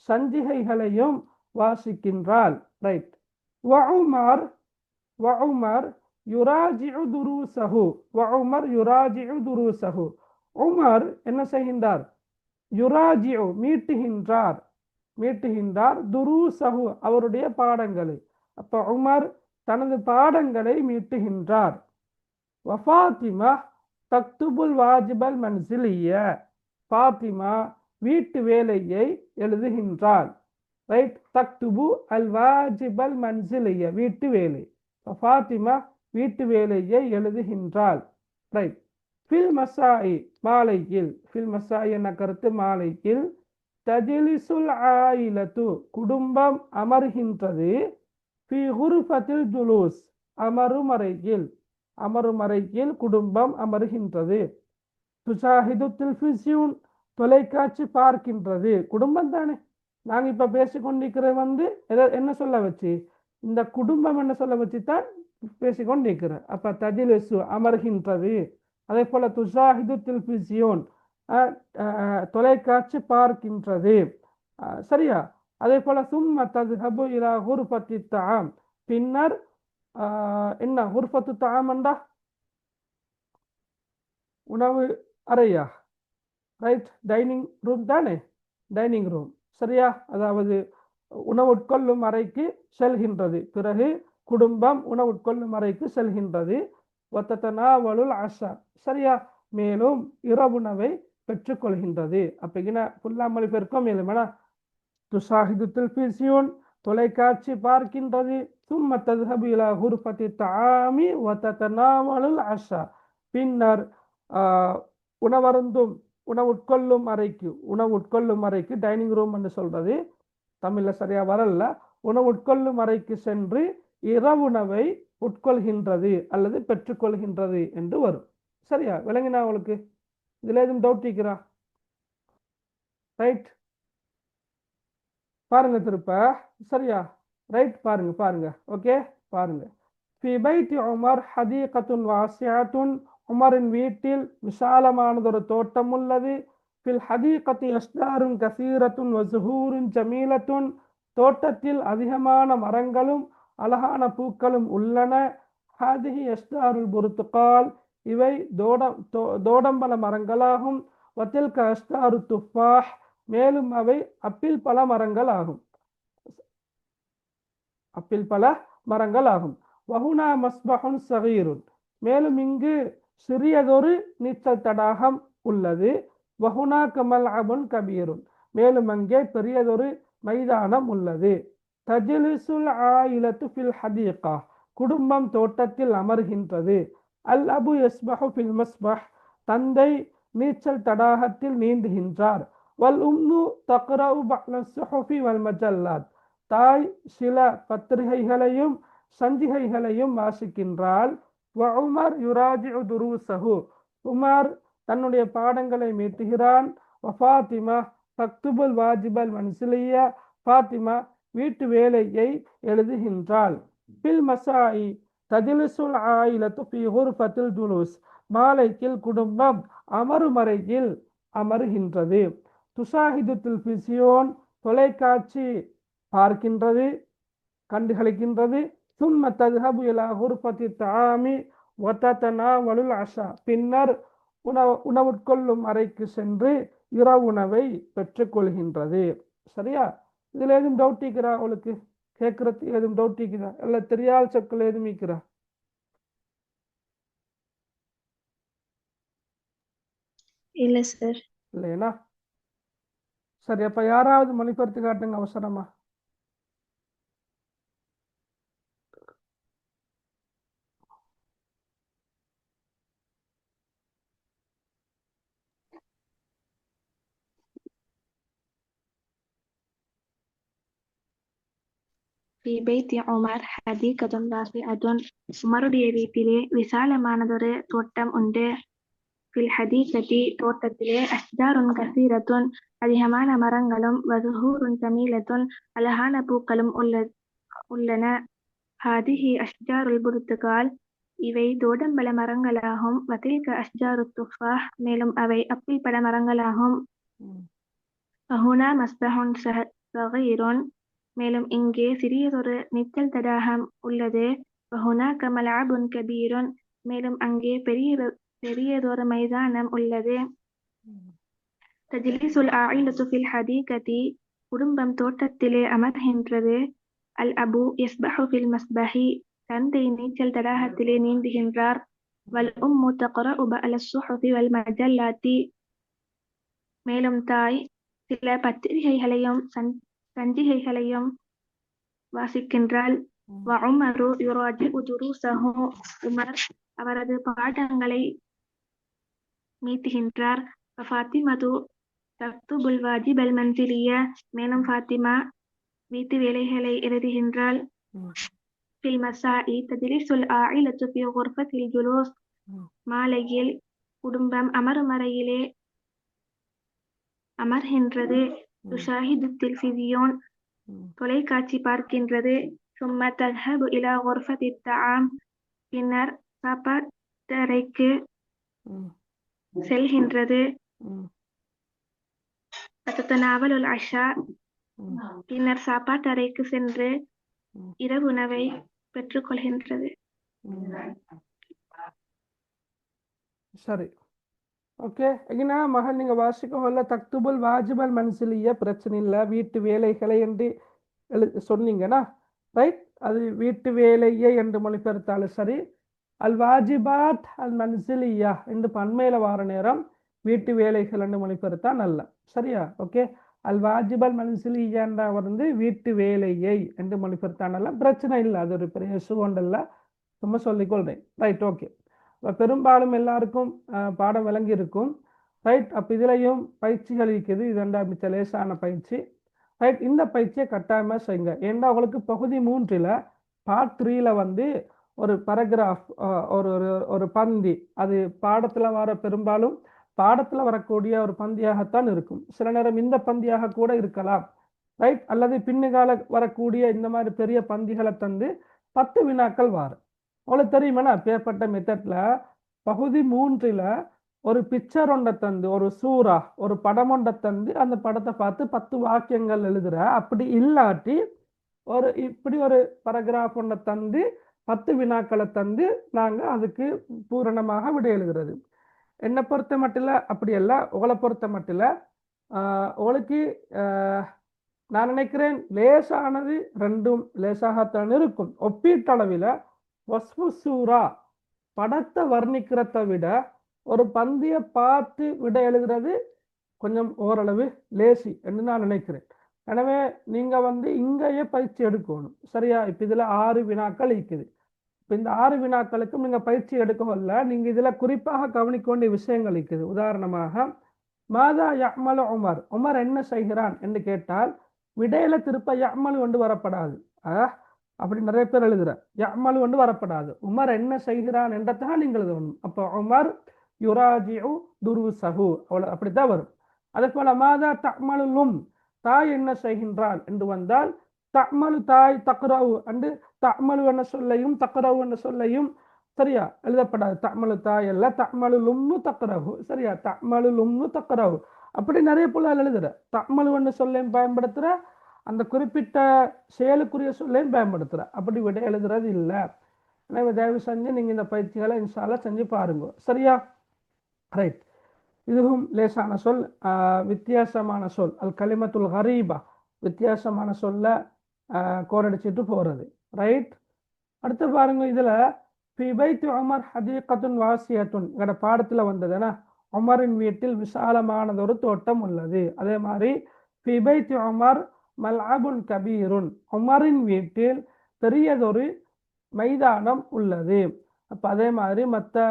சஞ்சிகைகளையும் வாசிக்கின்றாள். ரைட். வஉமர் வஉமர் யுராஜிஉ துரூசஹு, வஉமர் யுராஜிஉ துரூசஹு, உமர் என்ன செய்கின்றார்? யுராஜிஉ மீட்டுகின்றார், மீட்டுகின்றார், துரூசஹு அவருடைய பாடங்களை. அப்ப உமர் தனது பாடங்களை மீட்டுகின்றார். வஃபாத்திமா தக்துபுல் வாஜிபல் மன்சிலிய, ஃபாத்திமா வீட்டு வேலையை எழுதுகின்றாள். ரைட், தக்துபு அல் வாஜிபல் மன்சிலிய வீட்டு வேலை, ஃபாத்திமா வீட்டு வேலையை எழுதுகின்றாள். ரைட். ஃபில் மசாயி மாலையில், ஃபில் மசாயி என்ற கருத்து மாலையில், தஜிலிசுல் ஆயிலத்து குடும்பம் அமர்கின்றது, ஃபி குர்ஃபத்தில் ஜுலூஸ் அமருமறையில், அமருமறையில் குடும்பம் அமர்கின்றது. துஷாஹிது டெலிவிஷன் தொலைக்காட்சி பார்க்கின்றது. குடும்பம் தானே, நாங்கள் இப்போ பேசிக்கொண்டிருக்கிற என்ன சொல்ல வச்சு, இந்த குடும்பம் என்ன சொல்ல வச்சு தான் பேசிக்கொண்டிருக்கிற. அப்போ தஜிலிசு அமர்கின்றது. அதே போல துஷாஹிது டெலிவிஷன் தொலைக்காட்சி பார்க்கின்றது. சரியா? அதே போல சும்ம தத்ஹபு இலா குர்ஃபத்தி தஆம், பின்னர் என்ன குர்ஃபத்து தஆம் என்றா உணவு அறையா? ரைட், டைனிங் ரூம் தானே, டைனிங் ரூம். சரியா? அதாவது உணவு உட்கொள்ளும் அறைக்கு செல்கின்றது. பிறகு குடும்பம் உணவு உட்கொள்ளும் அறைக்கு செல்கின்றது. வத்ததனாவலுல் அஷா, சரியா? மேலும் இரவுணவை பெற்றுக்கொள்கின்றது. அப்போ இங்கே ஃபுல்லாக மொழிபெயர்க்கும் மேலுமேனா, துஷாஹிது டெலிவிஷன் தொலைக்காட்சி பார்க்கின்றது, சும்ம தத்ஹபு இலா குர்ஃபத்தி தஆமி வத்ததனாவலுல் அஷா, பின்னர் உணவருந்தும் உணவு உட்கொள்ளும் அறைக்கு, உணவு உட்கொள்ளும் அறைக்கு டைனிங் ரூம் என்று சொல்றது தமிழில் சரியா வரல, உணவு உட்கொள்ளும் அறைக்கு சென்று இரவுணவை உட்கொள்கின்றது அல்லது பெற்றுக்கொள்கின்றது என்று வரும். சரியா? விளங்கினா உங்களுக்கு? இதுல எதுவும் டவுட் இருக்கிறா? ரைட், பாருங்க திருப்ப. சரியா? ரைட், பாருங்க பாருங்க. ஓகே, பாருங்க. ஃபி பைத்தி உமர் ஹதீகத்துன் வாசிஅத்துன், உமரின் வீட்டில் விசாலமானதொரு தோட்டம் உள்ளது. ஃபில் ஹதீகத்தி அஷ்ஜாருன் கசீரத்துன் வஸுஹூருன் ஜமீலத்துன், தோட்டத்தில் அதிகமான மரங்களும் அழகான பூக்களும் உள்ளன. ஹாதிஹி அஷ்ஜாருல் புர்துகால், இவை தோடம்பல மரங்களாகும். வத்தில்க அஷ்ஜாரு துஃபாஹ், மேலும் அவை அப்பிள் பல மரங்கள் ஆகும், அப்பிள் பல மரங்கள் ஆகும். வஹுனா மஸ்பஹுன் சகீருன், மேலும் இங்கு சிறியதொரு நீச்சல் தடாகம் உள்ளது. வஹுனா கமல்அபுன் கபீருன், மேலும் அங்கே பெரியதொரு மைதானம் உள்ளது. தஜ்லிசுல் ஆயிலத்து ஃபில் ஹதீகா, குடும்பம் தோட்டத்தில் அமர்கின்றது. அல் அபு யஸ்பஹு ஃபில் மஸ்பஹ், தந்தை நீச்சல் தடாகத்தில் நீந்துகின்றார். வல் உம்மு தக்ரஉ பஅத ஸுஹுஃபி வல் மஜல்லாத், தாய் சில பத்திரிகைகளையும் சஞ்சிகைகளையும் வாசிக்கின்றாள். வ உமர் யுராஜிஉ துரூசஹு, உமர் தன்னுடைய பாடங்களை மீட்டுகிறான். வ ஃபாத்திமா தக்துபுல் வாஜிபல் மன்சிலிய, ஃபாத்திமா வீட்டு வேலையை எழுதுகின்றாள். பில் மசாயி தஜ்லிசுல் ஆயிலத்து ஃபி குர்ஃபத்தில் ஜுலூஸ், மாலையில் குடும்பம் அமருமறையில் அமருகின்றது. துஷாஹிது டெலிவிஷன் தொலைக்காட்சி பார்க்கின்றது, கண்டுகளிக்கின்றது. சும்ம தத்ஹபு இலா குர்ஃபத்தி தஆமி வத்ததனாவலுல் அஷா, பின்னர் உணவுட்கொள்ளும் அறைக்கு சென்று இரவுணவை பெற்றுக்கொள்கின்றது. சரியா? இதுல எதுவும் டவுட் இருக்கிறா உங்களுக்கு? கேட்கறது எதுவும் டவுட் இருக்கிறா? இல்ல தெரியாத சொற்கள் எதுவும் இருக்கிறா? இல்ல சார். இல்லையா? சரி, அப்ப யாராவது மொழிபெயர்த்து காட்டுங்க அவசரமா. ഫി ബൈത്തി ഉമർ ഹദീഖത്തുൻ വാസിഅത്തുൻ, ഉമറുடைய வீட்டிலே விசாலமானதொரு தோட்டம் உண்டு. في الحديقة தோட்டத்திலே أشجار كثيرة அதிகமான மரங்களும் وزهور جميلة அழகான பூக்களும் உள்ளன. هذه أشجار البرتقال இவை தோடம்பழ மரங்களாகும். وتلك أشجار التفاح மேலும் அவை அப்பிள் பழ மரங்களாகும். وهنا مسبح صغير மேலும் இங்கே சிறியதொரு நீச்சல் தடாகம் உள்ளது. وهناك ملعب كبير மேலும் அங்கே பெரியதொரு மைதானம் உள்ளது. تجلس العائلة في الحديقة குடும்பம் தோட்டத்திலே அமர்கின்றது. الأب يسبح في المسبح தந்தை நீச்சல் தடாகத்திலே நீந்துகின்றார். والأم تقرأ على الصحف والمجلات மேலும் தாய் சில பத்திரிகைகளையும் சஞ்சிகைகளையும் வாசிக்கின்றாள். وعمر يراجع دروسه உமர் அவரது பாடங்களை மீட்டுகின்றார். ففاطمة تكتب الواجب المنزلية மேலும் ஃபாத்திமா வீட்டு வேலைகளை எழுதுகின்றாள். في المساء تجلس العائلة في غرفة الجلوس மாலையில் குடும்பம் அமரும் அறையிலே அமர்கின்றது. تشاهد التلفزيون தொலைக்காட்சி பார்க்கின்றது. ثم تذهب إلى غرفة الطعام பின்னர் சாப்பாட்டறைக்கு செல்கின்றது. تتناول العشاء பின்னர் சாப்பாட்டறைக்கு சென்று இரவு உணவை பெற்றுக்கொள்கின்றது. சரி, ஓகே. எங்கன்னா மகன் நீங்க வாசிக்கல தக்துபுல் வாஜிபல் மன்சிலிய பிரச்சனை இல்லை, வீட்டு வேலைகளை என்று சொன்னீங்கன்னா ரைட், அது வீட்டு வேலையே என்று மொழிபெயர்த்தாலும் சரி. அல் வாஜிபாத் அல் மன்சிலியா என்று பன்மையில வார நேரம் வீட்டு வேலைகள் என்று மொழிபெயர்த்தா நல்ல சரியா. ஓகே, அல் வாஜிபல் மன்சிலியான்ற வந்து வீட்டு வேலையை என்று மொழிபெயர்த்தா நல்ல, பிரச்சனை இல்லை, அது ஒரு பெரிய இஷ்யூ ஒன்றல்ல, சும்மா சொல்லிக்கொள்றேன். Right, okay. பெரும்பாலும் எல்லாருக்கும் பாடம் விளங்கி இருக்கும். ரைட், அப்போ இதுலையும் பயிற்சிகள் இருக்குது. இது மிச்ச லேசான பயிற்சி. ரைட், இந்த பயிற்சியை கட்டாயமாக செய்யுங்க. ஏன்னா உங்களுக்கு பகுதி 3ல் பார்ட் 3ல் வந்து ஒரு பேராகிராஃப், ஒரு பந்தி, அது பாடத்தில் வர பெரும்பாலும் பாடத்தில் வரக்கூடிய ஒரு பந்தியாகத்தான் இருக்கும். சில நேரம் இந்த பந்தியாக கூட இருக்கலாம். ரைட், அல்லது பின்னுகால வரக்கூடிய இந்த மாதிரி பெரிய பந்திகளை தந்து 10 வினாக்கள் வரும். உங்களுக்கு தெரியுமாண்ணா, பேர்பட்ட மெத்தட்ல பகுதி 3ல் ஒரு பிக்சர் ஒன்றை தந்து, ஒரு சூறா, ஒரு படம் ஒன்றை தந்து அந்த படத்தை பார்த்து 10 வாக்கியங்கள் எழுதுற. அப்படி இல்லாட்டி இப்படி ஒரு பேராகிராஃப் ஒன்றை தந்து 10 வினாக்களை தந்து நாங்கள் அதுக்கு பூரணமாக விடை எழுதுறது. என்னை பொறுத்த மட்டும் இல்லை, அப்படி அல்ல. உங்களை பொறுத்த மட்டும் இல்லை, உங்களுக்கு நான் நினைக்கிறேன் லேசானது ரெண்டும் லேசாகத்தான் இருக்கும். ஒப்பீட்டளவில் வஸ்ஃபு சூரா படத்தை வர்ணிக்கிறத விட ஒரு பந்தியை பார்த்து விட எழுதுறது கொஞ்சம் ஓரளவு லேசி என்று நான் நினைக்கிறேன். எனவே நீங்கள் வந்து இங்கேயே பயிற்சி எடுக்கணும் சரியா. இப்போ இதில் 6 வினாக்கள் இருக்குது. இப்போ இந்த 6 வினாக்களுக்கும் நீங்கள் பயிற்சி எடுக்கல. நீங்கள் இதில் குறிப்பாக கவனிக்க வேண்டிய விஷயங்கள் இருக்குது. உதாரணமாக மாதா யஅமலு உமர், உமர் என்ன செய்கிறான் என்று கேட்டால் விடையில திருப்ப யஅமலு கொண்டு வரப்படாது. அப்படி நிறைய பேர் எழுதுற யஅமலு கொண்டு வரப்படாது. உமர் என்ன செய்கிறான் என்றதான் நீங்கள் எழுதணும். அப்போ உமர் யுராஜிஉ துருசஹு அவ்வளோ அப்படித்தான் வரும். அதே போல மாதா தஅமலுலும், தாய் என்ன செய்கின்றாள் என்று வந்தால் தஅமலு தாய் தக்ரவு அண்டு தஅமலு என்ன சொல்லையும் தக்ரவு என்ன சொல்லையும் சரியா எழுதப்படாது. தஅமலு தாய் அல்ல, தஅமலு லும்னு தக்ரவு சரியா. தஅமலு லும்னு தக்ரவு அப்படி நிறைய புள்ளால் எழுதுற. தஅமலு என்ன சொல்லையும் பயன்படுத்துற, அந்த குறிப்பிட்ட செயலுக்குரிய சொல்லையும் பயன்படுத்துற. அப்படி விட எழுதுறது இல்லை. எனவே தயவு செஞ்சு நீங்கள் இந்த பயிற்சிகளை இன்ஷால்லா செஞ்சு பாருங்க சரியா. ரைட், இதுவும் லேசான சொல், வித்தியாசமான சொல். அல் கலிமத்துல் கரீபா, வித்தியாசமான சொல்ல கோரடிச்சிட்டு போகிறது. ரைட், அடுத்து பாருங்க. இதில் ஃபி பைத்தி உமர் ஹதீகத்துன் வாசியத்துன் எங்களோட பாடத்தில் வந்ததுன்னா உமரின் வீட்டில் விசாலமானதொரு தோட்டம் உள்ளது. அதே மாதிரி ஃபி பைத்தி உமர் மல்அபுன் கபீருன், உமரின் வீட்டில் பெரியதொரு மைதானம் உள்ளது. அப்போ அதே மாதிரி மற்ற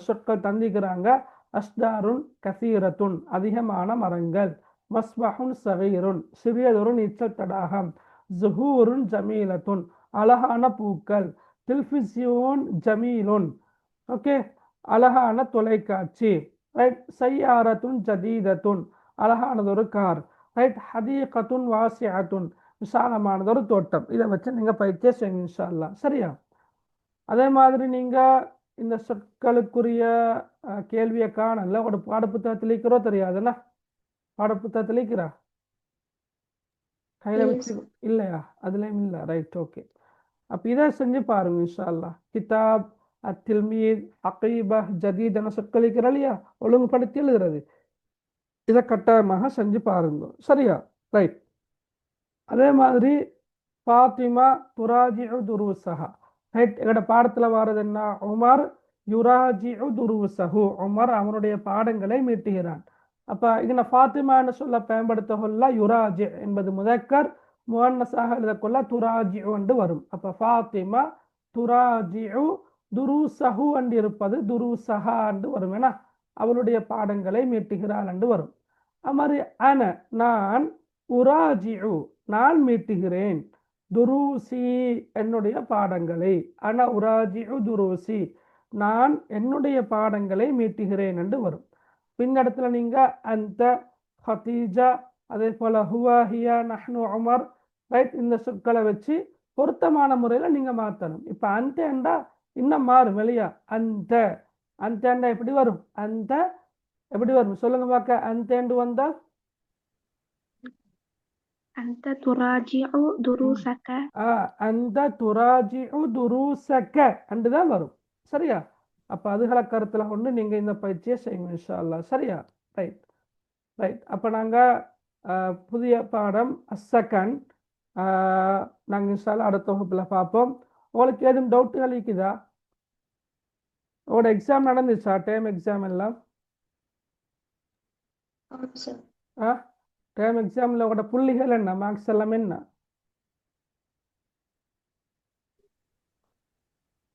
சொற்கள் தந்திக்கிறாங்க. அஸ்தாருன் கசீரத்துன், அதிகமான மரங்கள். மஸ்பஹுன் சகீருன், சிறியதொரு நீச்சல் தடாகம். ஜுஹூருன் ஜமீலத்துன், அழகான பூக்கள். தில்ஃபிசியோன் ஜமீலுன், ஓகே, அழகான தொலைக்காட்சி. ரைட். சையாரத்துன் ஜதீதத்துன், அழகானது ஒரு கார். ரைட். ஹதீகத்துன் வாசிஅத்துன், விசாலமானது ஒரு தோட்டம். இதை வச்சு நீங்க பயிற்சியை செய்யுங்க இன்ஷா அல்லாஹ். சரியா? அதே மாதிரி நீங்க இந்த சொற்களுக்குரிய கேள்வியை காணல, ஒரு பாடப்புத்தகத்தில் இருக்கிறோ தெரியாதுல்ல? பாடப்புத்தகத்தில் இருக்கிறா? கையில வச்சு இல்லையா? அதுலயும் இல்லை. Right, okay. அப்ப இதை செஞ்சு பாருங்க இன்ஷா அல்லாஹ். கிதாப், அத்தில்மீத், அகீபா, ஜதீத் என சொற்கள் இருக்கிறா இல்லையா, ஒழுங்குபடுத்தி எழுதுறது, இதை கட்டாயமாக செஞ்சு பாருங்க. சரியா? ரைட். அதே மாதிரி ஃபாத்திமா துராஜிஉ துருஸஹா. ரைட். எங்களோட பாடத்தில் வாரது என்ன? உமர் யுராஜிஉ துருஸஹு, உமர் அவனுடைய பாடங்களை மீட்டுகிறான். அப்ப இங்க ஃபாத்திமான்னு சொல்ல பயன்படுத்தக்கொள்ள யுராஜி என்பது முதக்கர், முஅன்னஸாக எழுதக்கொள்ள துராஜிஉ என்று வரும். அப்ப ஃபாத்திமா துராஜிஉ துருஸஹு என்று இருப்பது துருஸஹா என்று வரும். ஏன்னா அவளுடைய பாடங்களை மீட்டுகிறாள் என்று வரும். அது மாதிரி அன நான், உராஜிஉ நான் மீட்டுகிறேன், துருசி என்னுடைய பாடங்களை, அன உராஜிஉ துருசி நான் என்னுடைய பாடங்களை மீட்டுகிறேன் என்று வரும். பின்னடத்துல நீங்க அந்த, ஹதீஜா, அதே போல ஹுவா, ஹியா, நஹ்னு, உமர், ரைட், இந்த சொற்களை வச்சு பொருத்தமான முறையில் நீங்க மாற்றணும். இப்போ அந்த என்றா இன்னும் மாறும் வெளியா. அந்த அந்த எப்படி வரும்? அந்த எப்படி வரும் சொல்லுங்க பார்க்க. அந்த என்று வந்தா أنت تراجع دروسك. அந்த துராஜிஉ துரூசக என்று தான் வரும். சரியா? அப்ப அதுகளை கருத்துல கொண்டு நீங்க இந்த பயிற்சியை செய்யுங்க இன்ஷா அல்லாஹ். சரியா? Right, right. அப்ப நாங்க புதிய பாடம் அஸ்ஸகன் நாங்கள் இன்ஷா அல்லாஹ் அடுத்த வகுப்புல பார்ப்போம். உங்களுக்கு ஏதும் டவுட்டுகள் இருக்குதா? உங்களோட எக்ஸாம் நடந்துச்சா? டேர்ம் எக்ஸாம் எல்லாம்? டேர்ம் எக்ஸாம்ல உங்களோட புள்ளிகள் என்ன? மார்க்ஸ் எல்லாம் என்ன?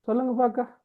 சொல்லுங்க பார்க்க.